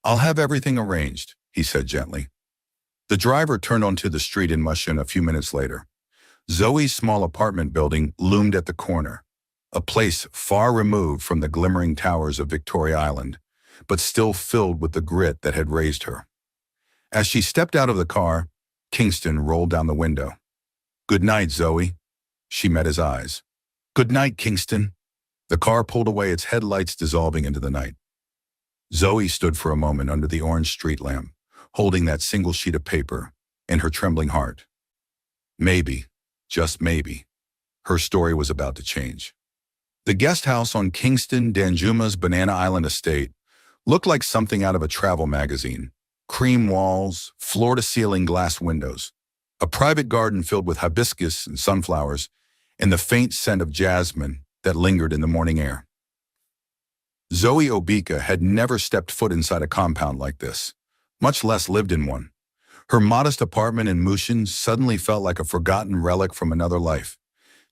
I'll have everything arranged, he said gently. The driver turned onto the street in Mushin a few minutes later. Zoe's small apartment building loomed at the corner, a place far removed from the glimmering towers of Victoria Island, but still filled with the grit that had raised her. As she stepped out of the car, Kingston rolled down the window. Good night, Zoey. She met his eyes. Good night, Kingston. The car pulled away, its headlights dissolving into the night. Zoey stood for a moment under the orange street lamp, holding that single sheet of paper in her trembling heart. Maybe, just maybe, her story was about to change. The guest house on Kingston Danjuma's Banana Island estate looked like something out of a travel magazine. Cream walls, floor-to-ceiling glass windows, a private garden filled with hibiscus and sunflowers, and the faint scent of jasmine that lingered in the morning air. Zoey Obika had never stepped foot inside a compound like this, much less lived in one. Her modest apartment in Mushin suddenly felt like a forgotten relic from another life.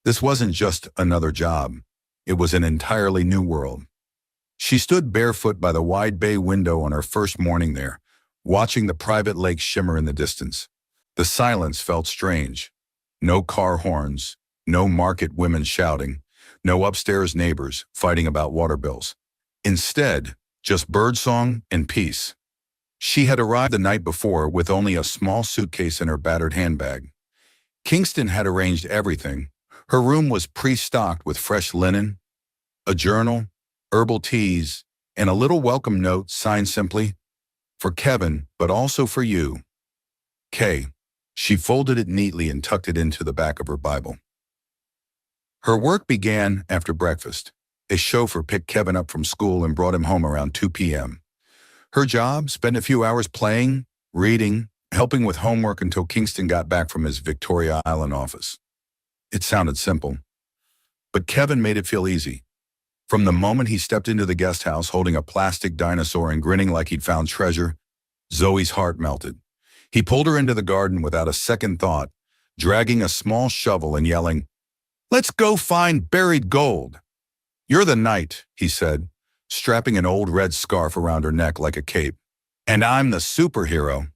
This wasn't just another job. It was an entirely new world. She stood barefoot by the wide bay window on her first morning there, watching the private lake shimmer in the distance. The silence felt strange. No car horns, no market women shouting, no upstairs neighbors fighting about water bills. Instead, just birdsong and peace. She had arrived the night before with only a small suitcase in her battered handbag. Kingston had arranged everything. Her room was pre-stocked with fresh linen, a journal, herbal teas, and a little welcome note signed simply, for Kevin, but also for you. K. She folded it neatly and tucked it into the back of her Bible. Her work began after breakfast. A chauffeur picked Kevin up from school and brought him home around 2 p.m. Her job, spent a few hours playing, reading, helping with homework until Kingston got back from his Victoria Island office. It sounded simple, but Kevin made it feel easy. From the moment he stepped into the guest house holding a plastic dinosaur and grinning like he'd found treasure, Zoe's heart melted. He pulled her into the garden without a second thought, dragging a small shovel and yelling, "Let's go find buried gold." "You're the knight," he said, strapping an old red scarf around her neck like a cape. "And I'm the superhero."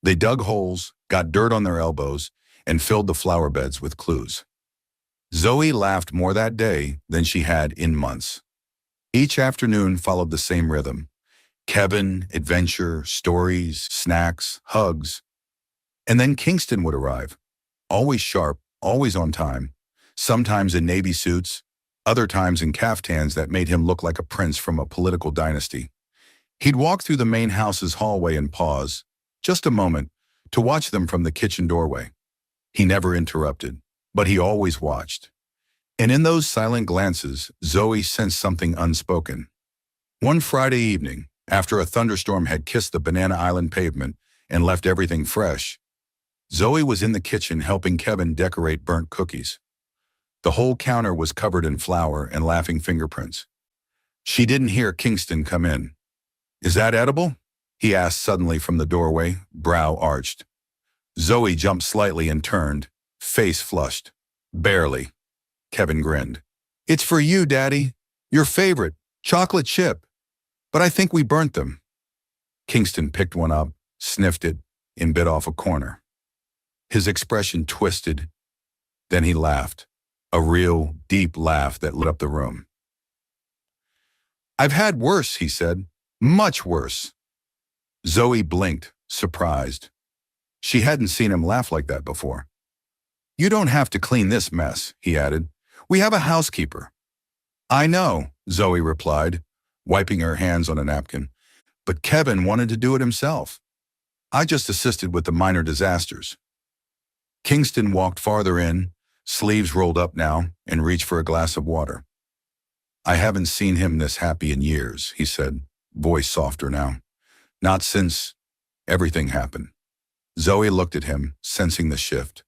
They dug holes, got dirt on their elbows, and filled the flower beds with clues. Zoey laughed more that day than she had in months. Each afternoon followed the same rhythm. Kevin, adventure, stories, snacks, hugs. And then Kingston would arrive, always sharp, always on time, sometimes in navy suits, other times in caftans that made him look like a prince from a political dynasty. He'd walk through the main house's hallway and pause, just a moment, to watch them from the kitchen doorway. He never interrupted, but he always watched. And in those silent glances, Zoey sensed something unspoken. One Friday evening, after a thunderstorm had kissed the Banana Island pavement and left everything fresh, Zoey was in the kitchen helping Kevin decorate burnt cookies. The whole counter was covered in flour and laughing fingerprints. She didn't hear Kingston come in. "Is that edible?" he asked suddenly from the doorway, brow arched. Zoey jumped slightly and turned, face flushed. "Barely." Kevin grinned. "It's for you, Daddy. Your favorite, chocolate chip. But I think we burnt them." Kingston picked one up, sniffed it, and bit off a corner. His expression twisted, Then he laughed, a real, deep laugh that lit up the room. "I've had worse," he said. "Much worse." Zoey blinked, surprised. She hadn't seen him laugh like that before. "You don't have to clean this mess," he added. "We have a housekeeper." "I know," Zoey replied, wiping her hands on a napkin. "But Kevin wanted to do it himself. I just assisted with the minor disasters." Kingston walked farther in, sleeves rolled up now, and reached for a glass of water. "I haven't seen him this happy in years," he said, voice softer now. "Not since everything happened." Zoey looked at him, sensing the shift.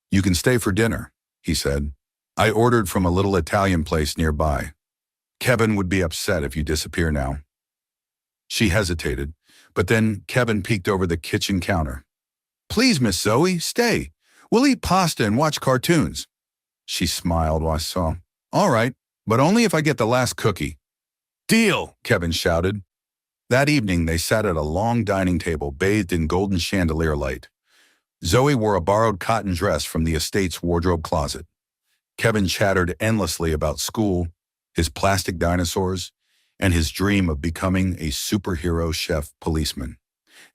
"You can stay for dinner," he said. "I ordered from a little Italian place nearby. Kevin would be upset if you disappear now." She hesitated, but then Kevin peeked over the kitchen counter. "Please, Miss Zoey, stay. We'll eat pasta and watch cartoons." She smiled while I saw. "All right, but only if I get the last cookie." "Deal," Kevin shouted. That evening, they sat at a long dining table bathed in golden chandelier light. Zoey wore a borrowed cotton dress from the estate's wardrobe closet. Kevin chattered endlessly about school, his plastic dinosaurs, and his dream of becoming a superhero chef policeman.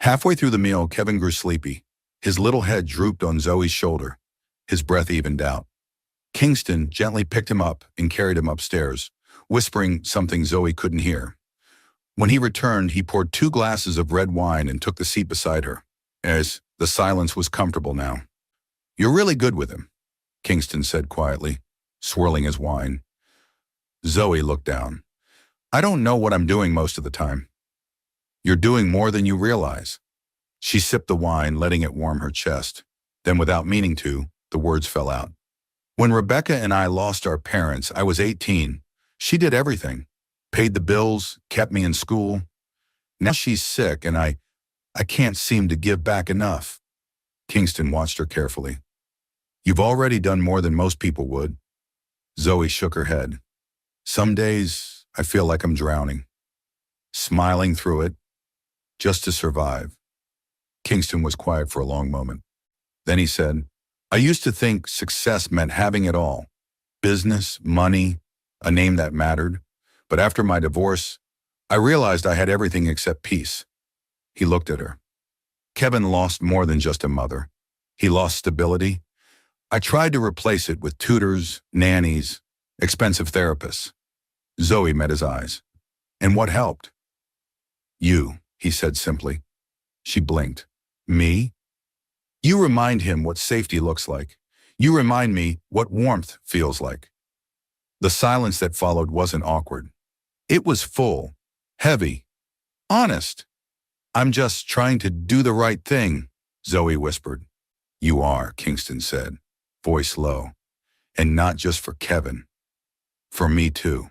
Halfway through the meal, Kevin grew sleepy. His little head drooped on Zoey's shoulder. His breath evened out. Kingston gently picked him up and carried him upstairs, whispering something Zoey couldn't hear. When he returned, he poured 2 glasses of red wine and took the seat beside her, as the silence was comfortable now. "You're really good with him," Kingston said quietly, swirling his wine. Zoey looked down. "I don't know what I'm doing most of the time." "You're doing more than you realize." She sipped the wine, letting it warm her chest. Then, without meaning to, the words fell out. "When Rebecca and I lost our parents, I was 18. She did everything. Paid the bills, kept me in school. Now she's sick and I can't seem to give back enough." Kingston watched her carefully. "You've already done more than most people would." Zoey shook her head. "Some days I feel like I'm drowning, smiling through it, just to survive." Kingston was quiet for a long moment. Then he said, "I used to think success meant having it all. Business, money, a name that mattered. But after my divorce, I realized I had everything except peace." He looked at her. "Kevin lost more than just a mother. He lost stability. I tried to replace it with tutors, nannies, expensive therapists." Zoey met his eyes. "And what helped?" "You," he said simply. She blinked. "Me?" "You remind him what safety looks like. You remind me what warmth feels like." The silence that followed wasn't awkward. It was full, heavy, honest. "I'm just trying to do the right thing," Zoey whispered. "You are," Kingston said, voice low. "And not just for Kevin. For me too."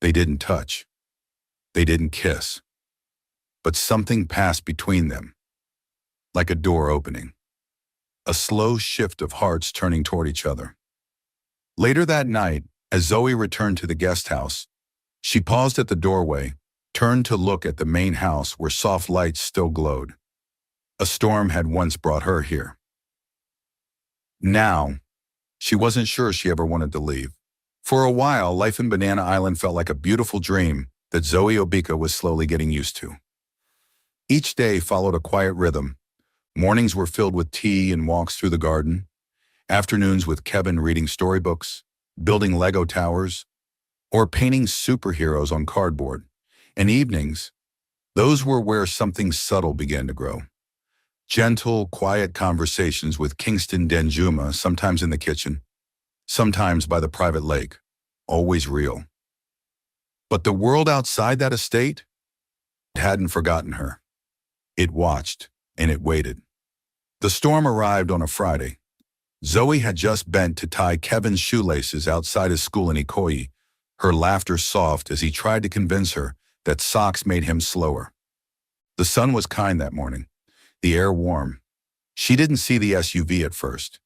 They didn't touch. They didn't kiss. But something passed between them, like a door opening. A slow shift of hearts turning toward each other. Later that night, as Zoey returned to the guest house, she paused at the doorway, turned to look at the main house where soft lights still glowed. A storm had once brought her here. Now, she wasn't sure she ever wanted to leave. For a while, life in Banana Island felt like a beautiful dream that Zoey Obika was slowly getting used to. Each day followed a quiet rhythm. Mornings were filled with tea and walks through the garden. Afternoons with Kevin reading storybooks, building Lego towers, or painting superheroes on cardboard. And evenings, those were where something subtle began to grow. Gentle, quiet conversations with Kingston Denjuma, sometimes in the kitchen, sometimes by the private lake, always real. But the world outside that estate hadn't forgotten her. It watched, and it waited. The storm arrived on a Friday. Zoey had just bent to tie Kevin's shoelaces outside his school in Ikoyi, her laughter soft as he tried to convince her that socks made him slower. The sun was kind that morning, the air warm. She didn't see the SUV at first.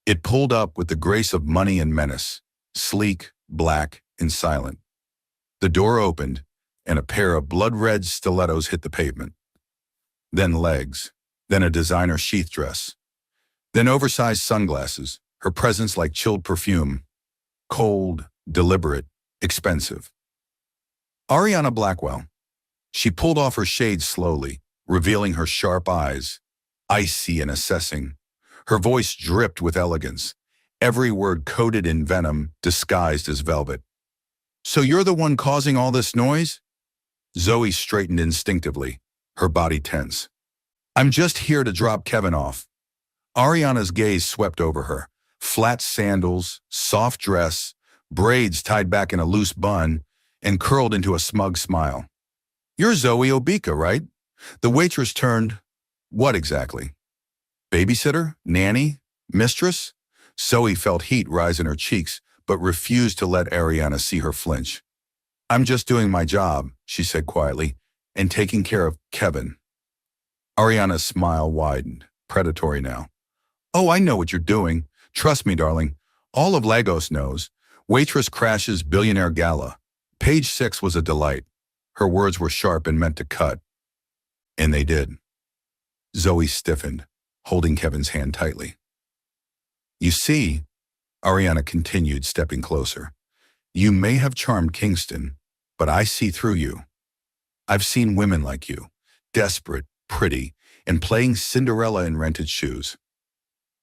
It pulled up with the grace of money and menace, sleek, black, and silent. The door opened, and a pair of blood-red stilettos hit the pavement. Then legs, then a designer sheath dress, then oversized sunglasses, her presence like chilled perfume, cold, deliberate, expensive. Ariana Blackwell. She pulled off her shades slowly, revealing her sharp eyes, icy and assessing. Her voice dripped with elegance, every word coated in venom, disguised as velvet. So you're the one causing all this noise? Zoe straightened instinctively, her body tense. I'm just here to drop Kevin off. Ariana's gaze swept over her. Flat sandals, soft dress, braids tied back in a loose bun, and curled into a smug smile. You're Zoey Obika, right? The waitress turned. What exactly? Babysitter? Nanny? Mistress? Zoe felt heat rise in her cheeks, but refused to let Ariana see her flinch. I'm just doing my job, she said quietly, and taking care of Kevin. Ariana's smile widened, predatory now. Oh, I know what you're doing. Trust me, darling. All of Lagos knows. Waitress crashes billionaire gala. Page 6 was a delight. Her words were sharp and meant to cut. And they did. Zoe stiffened, holding Kevin's hand tightly. You see, Ariana continued, stepping closer, you may have charmed Kingston, but I see through you. I've seen women like you, desperate, pretty, and playing Cinderella in rented shoes.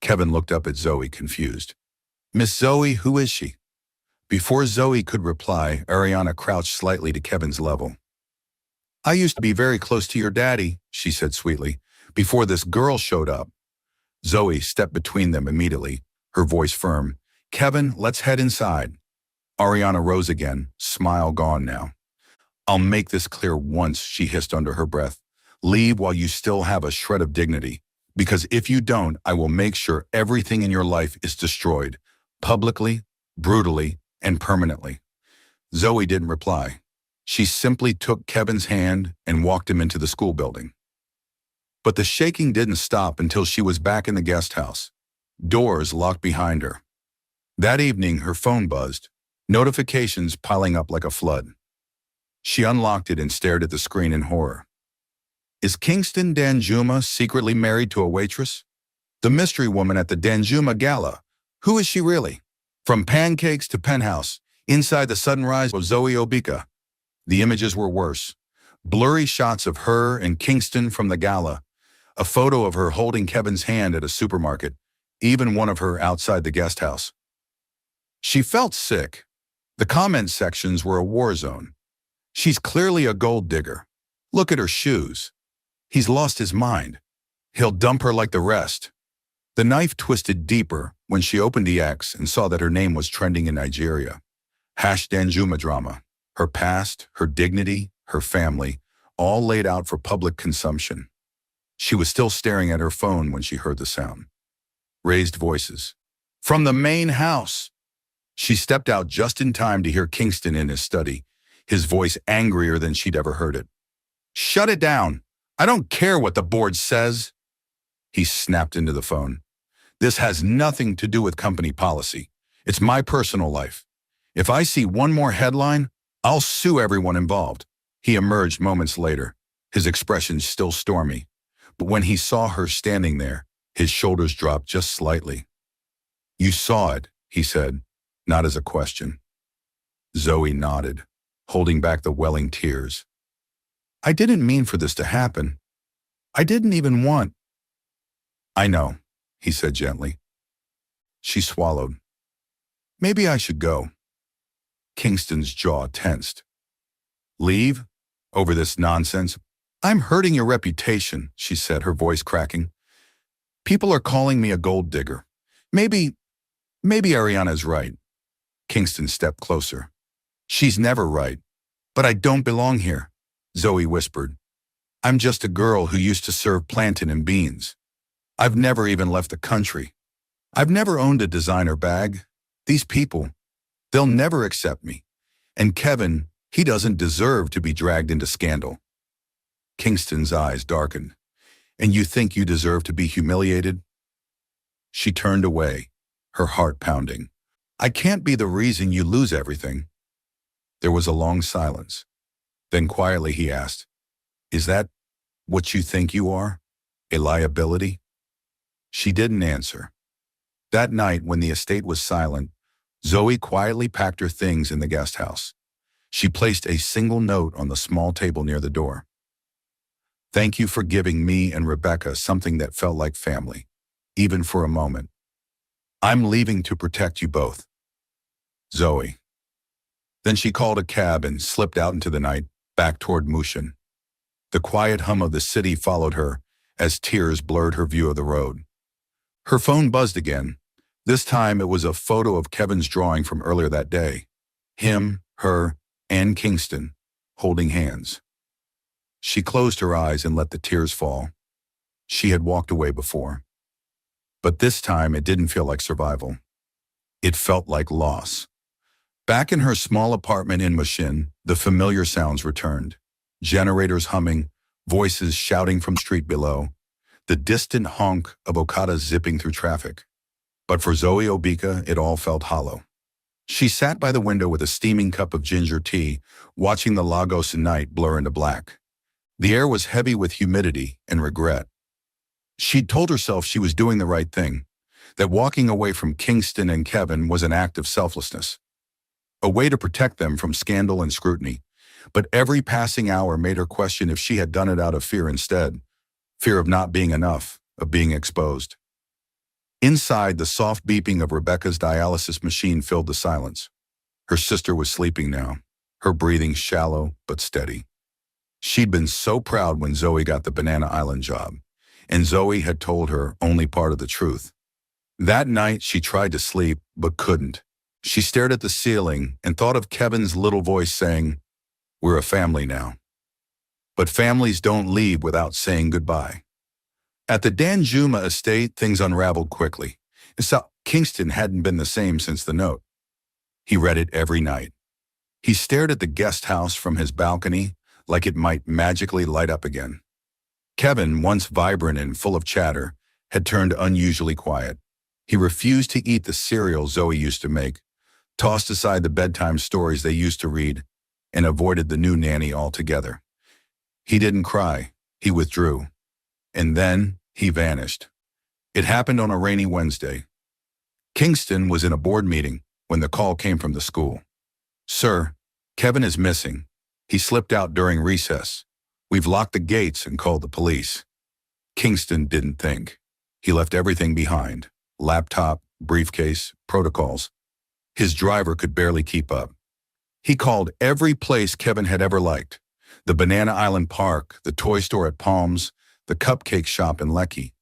Kevin looked up at Zoe, confused. Miss Zoe, who is she? Before Zoe could reply, Ariana crouched slightly to Kevin's level. I used to be very close to your daddy, she said sweetly, before this girl showed up. Zoe stepped between them immediately, her voice firm. Kevin, let's head inside. Ariana rose again, smile gone now. I'll make this clear once, she hissed under her breath. Leave while you still have a shred of dignity, because if you don't, I will make sure everything in your life is destroyed, publicly, brutally, and permanently. Zoe didn't reply. She simply took Kevin's hand and walked him into the school building. But the shaking didn't stop until she was back in the guest house, doors locked behind her. That evening, her phone buzzed, notifications piling up like a flood. She unlocked it and stared at the screen in horror. Is Kingston Danjuma secretly married to a waitress? The mystery woman at the Danjuma Gala. Who is she really? From pancakes to penthouse, inside the sudden rise of Zoey Obika. The images were worse. Blurry shots of her and Kingston from the gala, a photo of her holding Kevin's hand at a supermarket, even one of her outside the guest house. She felt sick. The comment sections were a war zone. She's clearly a gold digger. Look at her shoes. He's lost his mind. He'll dump her like the rest. The knife twisted deeper when she opened the X and saw that her name was trending in Nigeria. #Danjuma drama. Her past, her dignity, her family, all laid out for public consumption. She was still staring at her phone when she heard the sound. Raised voices. From the main house. She stepped out just in time to hear Kingston in his study, his voice angrier than she'd ever heard it. Shut it down. I don't care what the board says. He snapped into the phone. This has nothing to do with company policy. It's my personal life. If I see one more headline, I'll sue everyone involved. He emerged moments later, his expression still stormy. But when he saw her standing there, his shoulders dropped just slightly. You saw it, he said, not as a question. Zoe nodded, holding back the welling tears. I didn't mean for this to happen. I didn't even want. I know, he said gently. She swallowed. Maybe I should go. Kingston's jaw tensed. Leave? Over this nonsense? I'm hurting your reputation, she said, her voice cracking. People are calling me a gold digger. Maybe Ariana's right. Kingston stepped closer. She's never right. But I don't belong here, Zoe whispered. I'm just a girl who used to serve plantain and beans. I've never even left the country. I've never owned a designer bag. These people, they'll never accept me. And Kevin, he doesn't deserve to be dragged into scandal. Kingston's eyes darkened. And you think you deserve to be humiliated? She turned away, her heart pounding. I can't be the reason you lose everything. There was a long silence. Then quietly he asked, Is that what you think you are? A liability? She didn't answer. That night, when the estate was silent, Zoe quietly packed her things in the guest house. She placed a single note on the small table near the door. "Thank you for giving me and Rebecca something that felt like family, even for a moment. I'm leaving to protect you both. Zoe." Then she called a cab and slipped out into the night, back toward Mushin. The quiet hum of the city followed her as tears blurred her view of the road. Her phone buzzed again. This time it was a photo of Kevin's drawing from earlier that day. Him, her, and Kingston, holding hands. She closed her eyes and let the tears fall. She had walked away before. But this time it didn't feel like survival. It felt like loss. Back in her small apartment in Mushin, the familiar sounds returned. Generators humming, voices shouting from street below, the distant honk of Okada zipping through traffic. But for Zoey Obika, it all felt hollow. She sat by the window with a steaming cup of ginger tea, watching the Lagos night blur into black. The air was heavy with humidity and regret. She'd told herself she was doing the right thing, that walking away from Kingston and Kevin was an act of selflessness, a way to protect them from scandal and scrutiny. But every passing hour made her question if she had done it out of fear instead. Fear of not being enough, of being exposed. Inside, the soft beeping of Rebecca's dialysis machine filled the silence. Her sister was sleeping now, her breathing shallow but steady. She'd been so proud when Zoe got the Banana Island job, and Zoe had told her only part of the truth. That night, she tried to sleep, but couldn't. She stared at the ceiling and thought of Kevin's little voice saying, "We're a family now." But families don't leave without saying goodbye. At the Danjuma estate, things unraveled quickly. Kingston hadn't been the same since the note. He read it every night. He stared at the guest house from his balcony like it might magically light up again. Kevin, once vibrant and full of chatter, had turned unusually quiet. He refused to eat the cereal Zoe used to make, tossed aside the bedtime stories they used to read, and avoided the new nanny altogether. He didn't cry. He withdrew. And then he vanished. It happened on a rainy Wednesday. Kingston was in a board meeting when the call came from the school. "Sir, Kevin is missing. He slipped out during recess. We've locked the gates and called the police." Kingston didn't think. He left everything behind. Laptop, briefcase, protocols. His driver could barely keep up. He called every place Kevin had ever liked. The Banana Island Park, the toy store at Palms, the cupcake shop in Lecky.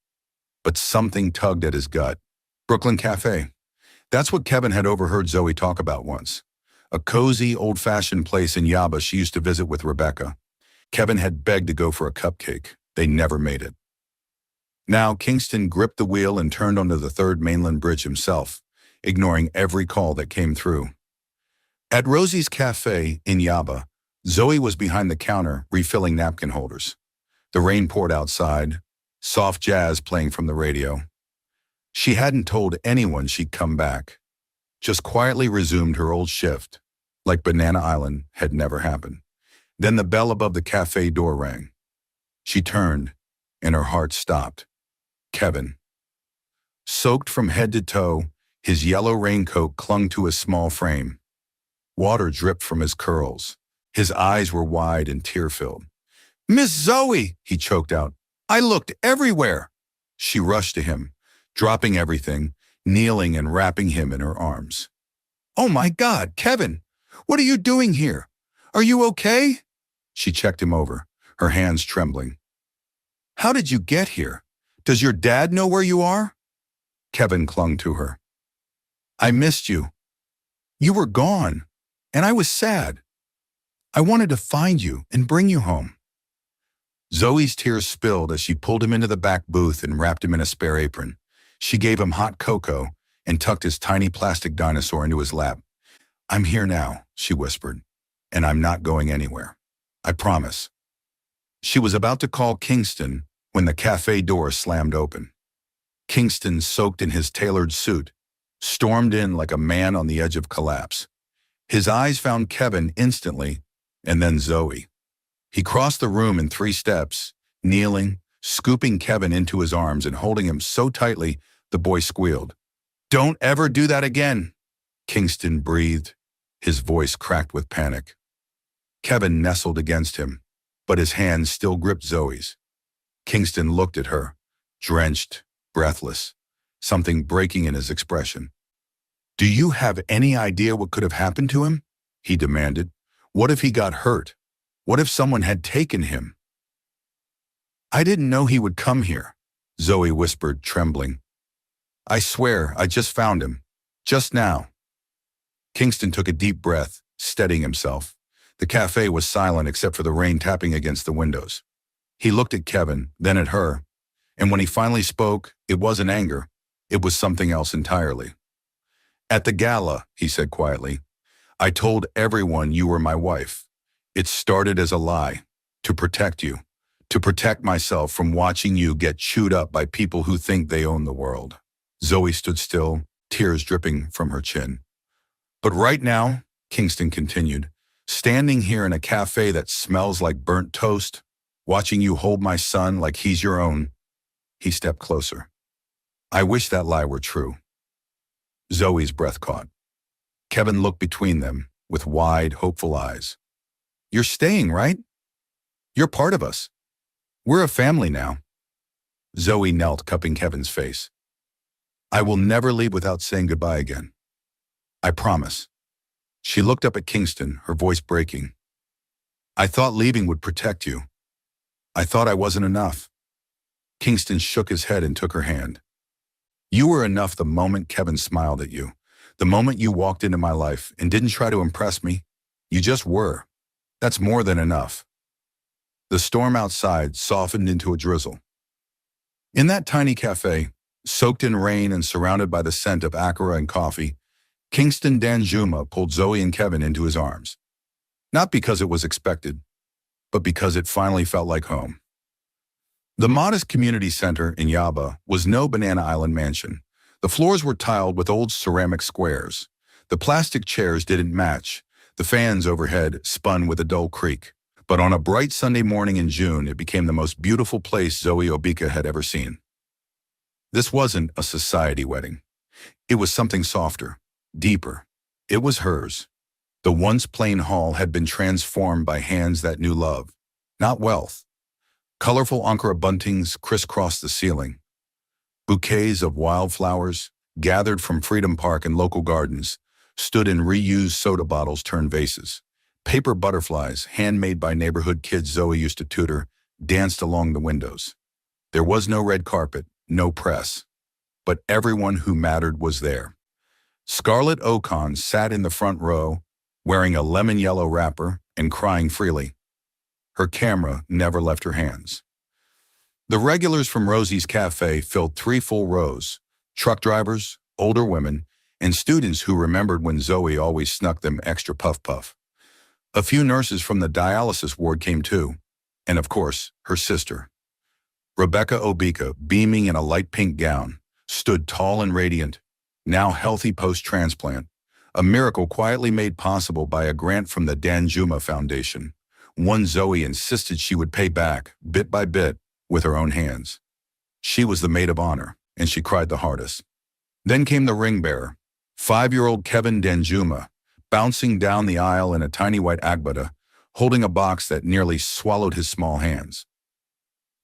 But something tugged at his gut. Brooklyn Cafe. That's what Kevin had overheard Zoe talk about once. A cozy, old-fashioned place in Yaba she used to visit with Rebecca. Kevin had begged to go for a cupcake. They never made it. Now Kingston gripped the wheel and turned onto the third mainland bridge himself, ignoring every call that came through. At Rosie's Cafe in Yaba, Zoe was behind the counter refilling napkin holders. The rain poured outside, soft jazz playing from the radio. She hadn't told anyone she'd come back, just quietly resumed her old shift, like Banana Island had never happened. Then the bell above the cafe door rang. She turned, and her heart stopped. Kevin. Soaked from head to toe, his yellow raincoat clung to his small frame. Water dripped from his curls. His eyes were wide and tear-filled. "Miss Zoe," he choked out. "I looked everywhere." She rushed to him, dropping everything, kneeling and wrapping him in her arms. "Oh my God, Kevin, what are you doing here? Are you okay?" She checked him over, her hands trembling. "How did you get here? Does your dad know where you are?" Kevin clung to her. "I missed you. You were gone, and I was sad. I wanted to find you and bring you home." Zoe's tears spilled as she pulled him into the back booth and wrapped him in a spare apron. She gave him hot cocoa and tucked his tiny plastic dinosaur into his lap. "I'm here now," she whispered, "and I'm not going anywhere. I promise." She was about to call Kingston when the cafe door slammed open. Kingston, soaked in his tailored suit, stormed in like a man on the edge of collapse. His eyes found Kevin instantly, and then Zoe. He crossed the room in 3 steps, kneeling, scooping Kevin into his arms and holding him so tightly the boy squealed. Don't ever do that again, Kingston breathed, his voice cracked with panic. Kevin nestled against him, but his hand still gripped Zoey's. Kingston looked at her, drenched, breathless, something breaking in his expression. Do you have any idea what could have happened to him? He demanded. What if he got hurt? What if someone had taken him? I didn't know he would come here, Zoey whispered, trembling. I swear, I just found him. Just now. Kingston took a deep breath, steadying himself. The cafe was silent except for the rain tapping against the windows. He looked at Kevin, then at her, and when he finally spoke, it wasn't anger. It was something else entirely. At the gala, he said quietly, I told everyone you were my wife. It started as a lie, to protect you, to protect myself from watching you get chewed up by people who think they own the world. Zoey stood still, tears dripping from her chin. But right now, Kingston continued, standing here in a cafe that smells like burnt toast, watching you hold my son like he's your own. He stepped closer. I wish that lie were true. Zoey's breath caught. Kevin looked between them with wide, hopeful eyes. You're staying, right? You're part of us. We're a family now. Zoey knelt, cupping Kevin's face. I will never leave without saying goodbye again. I promise. She looked up at Kingston, her voice breaking. I thought leaving would protect you. I thought I wasn't enough. Kingston shook his head and took her hand. You were enough the moment Kevin smiled at you, the moment you walked into my life and didn't try to impress me. You just were. That's more than enough. The storm outside softened into a drizzle. In that tiny cafe, soaked in rain and surrounded by the scent of akara and coffee, Kingston Danjuma pulled Zoey and Kevin into his arms. Not because it was expected, but because it finally felt like home. The modest community center in Yaba was no Banana Island mansion. The floors were tiled with old ceramic squares. The plastic chairs didn't match. The fans overhead spun with a dull creak. But on a bright Sunday morning in June, it became the most beautiful place Zoey Obika had ever seen. This wasn't a society wedding. It was something softer, deeper. It was hers. The once plain hall had been transformed by hands that knew love, not wealth. Colorful Ankara buntings crisscrossed the ceiling. Bouquets of wildflowers, gathered from Freedom Park and local gardens, stood in reused soda bottles turned vases. Paper butterflies, handmade by neighborhood kids Zoey used to tutor, danced along the windows. There was no red carpet, no press, but everyone who mattered was there. Scarlett Ocon sat in the front row, wearing a lemon-yellow wrapper and crying freely. Her camera never left her hands. The regulars from Rosie's Cafe filled 3 full rows, truck drivers, older women, and students who remembered when Zoey always snuck them extra puff-puff. A few nurses from the dialysis ward came too, and of course, her sister. Rebecca Obika, beaming in a light pink gown, stood tall and radiant, now healthy post-transplant, a miracle quietly made possible by a grant from the Danjuma Foundation, one Zoey insisted she would pay back, bit by bit, with her own hands. She was the maid of honor, and she cried the hardest. Then came the ring bearer, 5-year-old Kevin Danjuma, bouncing down the aisle in a tiny white agbada, holding a box that nearly swallowed his small hands.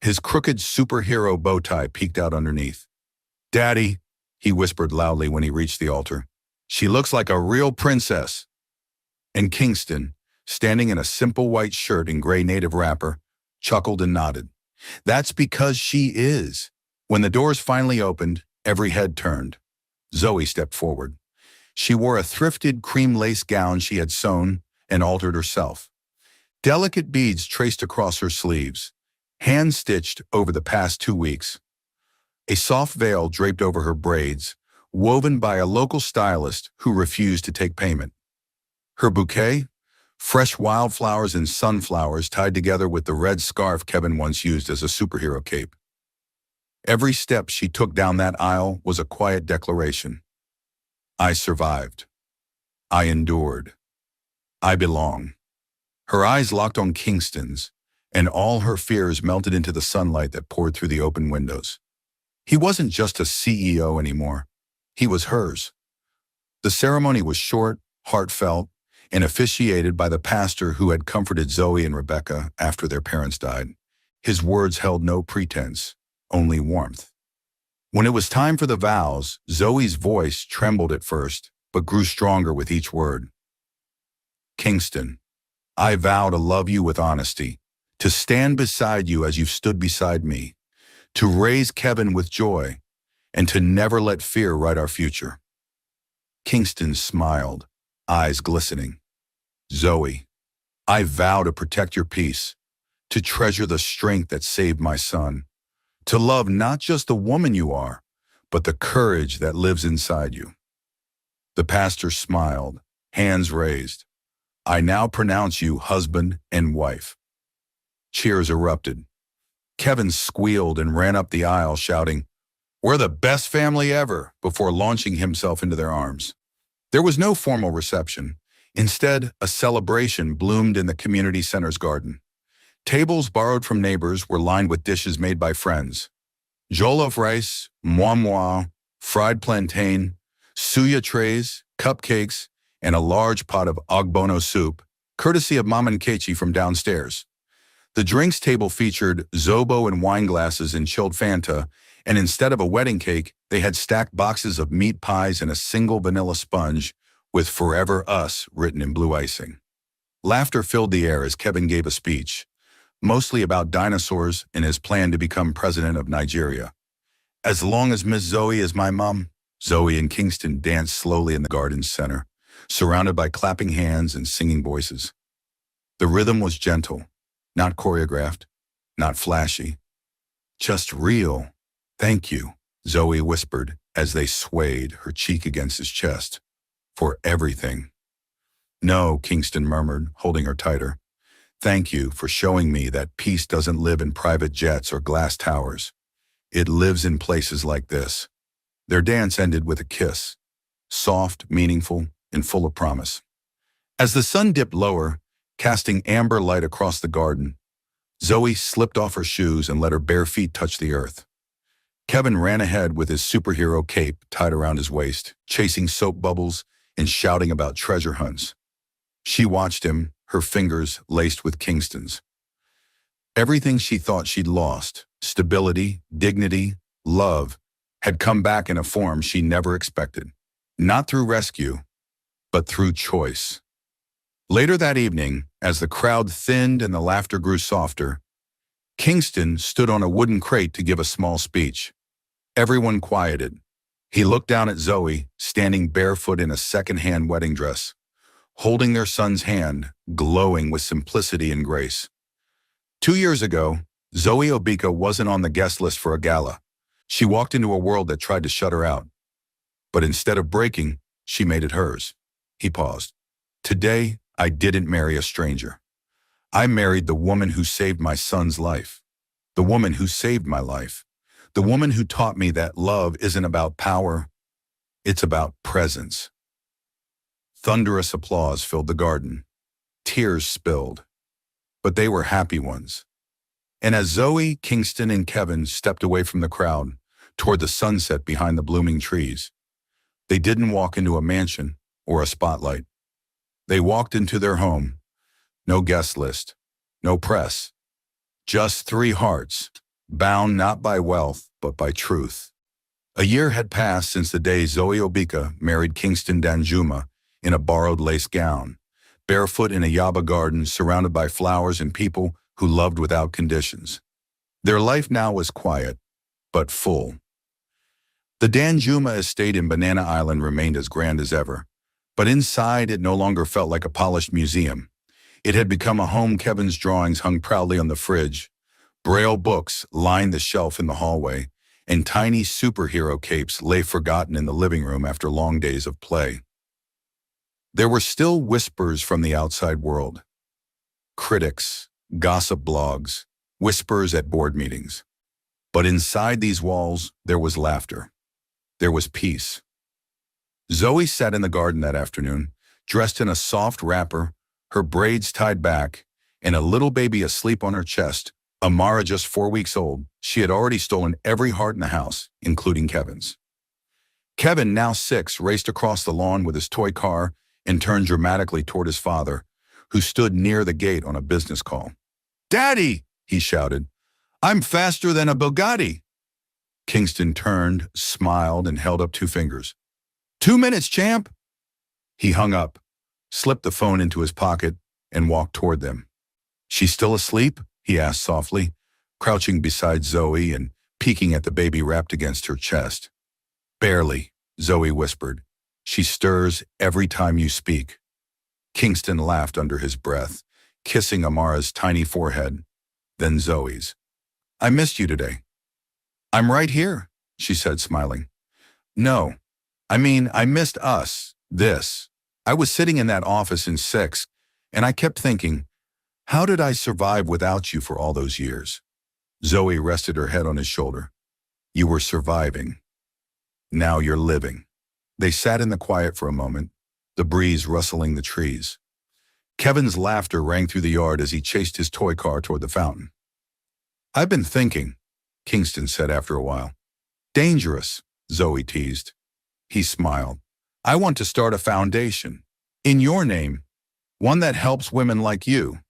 His crooked superhero bow tie peeked out underneath. Daddy, he whispered loudly when he reached the altar. She looks like a real princess. And Kingston, standing in a simple white shirt and gray native wrapper, chuckled and nodded. That's because she is. When the doors finally opened, every head turned. Zoey stepped forward. She wore a thrifted cream lace gown she had sewn and altered herself. Delicate beads traced across her sleeves, hand-stitched over the past 2 weeks. A soft veil draped over her braids, woven by a local stylist who refused to take payment. Her bouquet? Fresh wildflowers and sunflowers tied together with the red scarf Kevin once used as a superhero cape. Every step she took down that aisle was a quiet declaration. I survived. I endured. I belong. Her eyes locked on Kingston's, and all her fears melted into the sunlight that poured through the open windows. He wasn't just a CEO anymore. He was hers. The ceremony was short, heartfelt, and officiated by the pastor who had comforted Zoe and Rebecca after their parents died. His words held no pretense, only warmth. When it was time for the vows, Zoe's voice trembled at first, but grew stronger with each word. Kingston, I vow to love you with honesty, to stand beside you as you've stood beside me, to raise Kevin with joy, and to never let fear write our future. Kingston smiled, eyes glistening. Zoe, I vow to protect your peace, to treasure the strength that saved my son, to love not just the woman you are, but the courage that lives inside you. The pastor smiled, hands raised. I now pronounce you husband and wife. Cheers erupted. Kevin squealed and ran up the aisle shouting, "We're the best family ever," before launching himself into their arms. There was no formal reception. Instead, a celebration bloomed in the community center's garden. Tables borrowed from neighbors were lined with dishes made by friends. Jollof rice, moi, fried plantain, suya trays, cupcakes, and a large pot of ogbono soup, courtesy of Mom and Kechi from downstairs. The drinks table featured Zobo and wine glasses and chilled Fanta, and instead of a wedding cake, they had stacked boxes of meat pies and a single vanilla sponge with "Forever Us" written in blue icing. Laughter filled the air as Kevin gave a speech, mostly about dinosaurs and his plan to become president of Nigeria. As long as Miss Zoe is my mom, Zoe and Kingston danced slowly in the garden center, surrounded by clapping hands and singing voices. The rhythm was gentle, not choreographed, not flashy, just real. Thank you, Zoe whispered as they swayed, her cheek against his chest. For everything. No, Kingston murmured, holding her tighter. Thank you for showing me that peace doesn't live in private jets or glass towers. It lives in places like this. Their dance ended with a kiss, soft, meaningful, and full of promise. As the sun dipped lower, casting amber light across the garden, Zoe slipped off her shoes and let her bare feet touch the earth. Kevin ran ahead with his superhero cape tied around his waist, chasing soap bubbles and shouting about treasure hunts. She watched him, her fingers laced with Kingston's. Everything she thought she'd lost, stability, dignity, love, had come back in a form she never expected. Not through rescue, but through choice. Later that evening, as the crowd thinned and the laughter grew softer, Kingston stood on a wooden crate to give a small speech. Everyone quieted. He looked down at Zoe, standing barefoot in a second-hand wedding dress, holding their son's hand, glowing with simplicity and grace. 2 years ago, Zoey Obika wasn't on the guest list for a gala. She walked into a world that tried to shut her out. But instead of breaking, she made it hers. He paused. Today, I didn't marry a stranger. I married the woman who saved my son's life. The woman who saved my life. The woman who taught me that love isn't about power, it's about presence. Thunderous applause filled the garden. Tears spilled. But they were happy ones. And as Zoe, Kingston, and Kevin stepped away from the crowd, toward the sunset behind the blooming trees, they didn't walk into a mansion or a spotlight. They walked into their home. No guest list, no press. Just 3 hearts, bound not by wealth, but by truth. A year had passed since the day Zoey Obika married Kingston Danjuma in a borrowed lace gown, barefoot in a Yaba garden surrounded by flowers and people who loved without conditions. Their life now was quiet, but full. The Danjuma estate in Banana Island remained as grand as ever, but inside it no longer felt like a polished museum. It had become a home. Kevin's drawings hung proudly on the fridge. Braille books lined the shelf in the hallway, and tiny superhero capes lay forgotten in the living room after long days of play. There were still whispers from the outside world. Critics, gossip blogs, whispers at board meetings. But inside these walls, there was laughter. There was peace. Zoe sat in the garden that afternoon, dressed in a soft wrapper, her braids tied back, and a little baby asleep on her chest. Amara, just 4 weeks old, she had already stolen every heart in the house, including Kevin's. Kevin, now 6, raced across the lawn with his toy car and turned dramatically toward his father, who stood near the gate on a business call. "Daddy!" he shouted. "I'm faster than a Bugatti." Kingston turned, smiled, and held up 2 fingers. 2 minutes, champ! He hung up, slipped the phone into his pocket, and walked toward them. "She's still asleep?" he asked softly, crouching beside Zoey and peeking at the baby wrapped against her chest. "Barely," Zoey whispered. "She stirs every time you speak." Kingston laughed under his breath, kissing Amara's tiny forehead, then Zoey's. "I missed you today." "I'm right here," she said, smiling. "No, I mean, I missed us, this. I was sitting in that office in 6, and I kept thinking, how did I survive without you for all those years?" Zoey rested her head on his shoulder. "You were surviving. Now you're living." They sat in the quiet for a moment, the breeze rustling the trees. Kevin's laughter rang through the yard as he chased his toy car toward the fountain. "I've been thinking," Kingston said after a while. "Dangerous," Zoey teased. He smiled. "I want to start a foundation. In your name. One that helps women like you.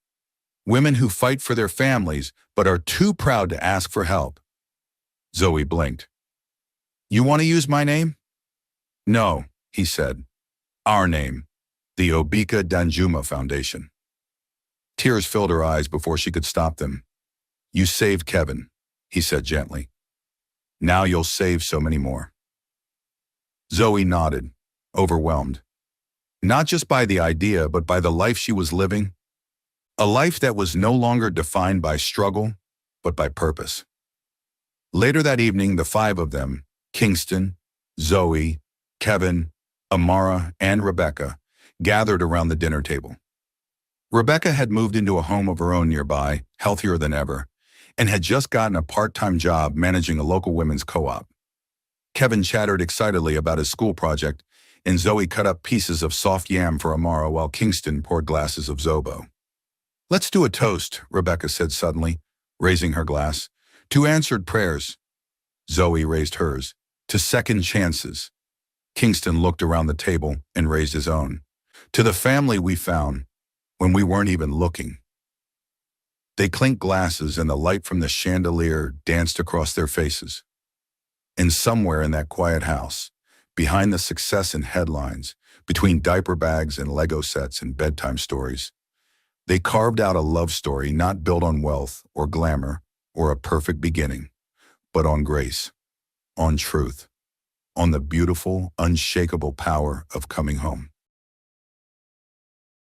Women who fight for their families but are too proud to ask for help." Zoey blinked. "You want to use my name?" "No," he said. "Our name. The Obika Danjuma Foundation." Tears filled her eyes before she could stop them. "You saved Kevin," he said gently. "Now you'll save so many more." Zoey nodded, overwhelmed. Not just by the idea, but by the life she was living. A life that was no longer defined by struggle, but by purpose. Later that evening, the 5 of them, Kingston, Zoey, Kevin, Amara, and Rebecca, gathered around the dinner table. Rebecca had moved into a home of her own nearby, healthier than ever, and had just gotten a part-time job managing a local women's co-op. Kevin chattered excitedly about his school project, and Zoey cut up pieces of soft yam for Amara while Kingston poured glasses of Zobo. "Let's do a toast," Rebecca said suddenly, raising her glass. "To answered prayers." Zoey raised hers. "To second chances." Kingston looked around the table and raised his own. "To the family we found when we weren't even looking." They clinked glasses and the light from the chandelier danced across their faces. And somewhere in that quiet house, behind the success and headlines, between diaper bags and Lego sets and bedtime stories, they carved out a love story not built on wealth or glamour or a perfect beginning, but on grace, on truth, on the beautiful, unshakable power of coming home.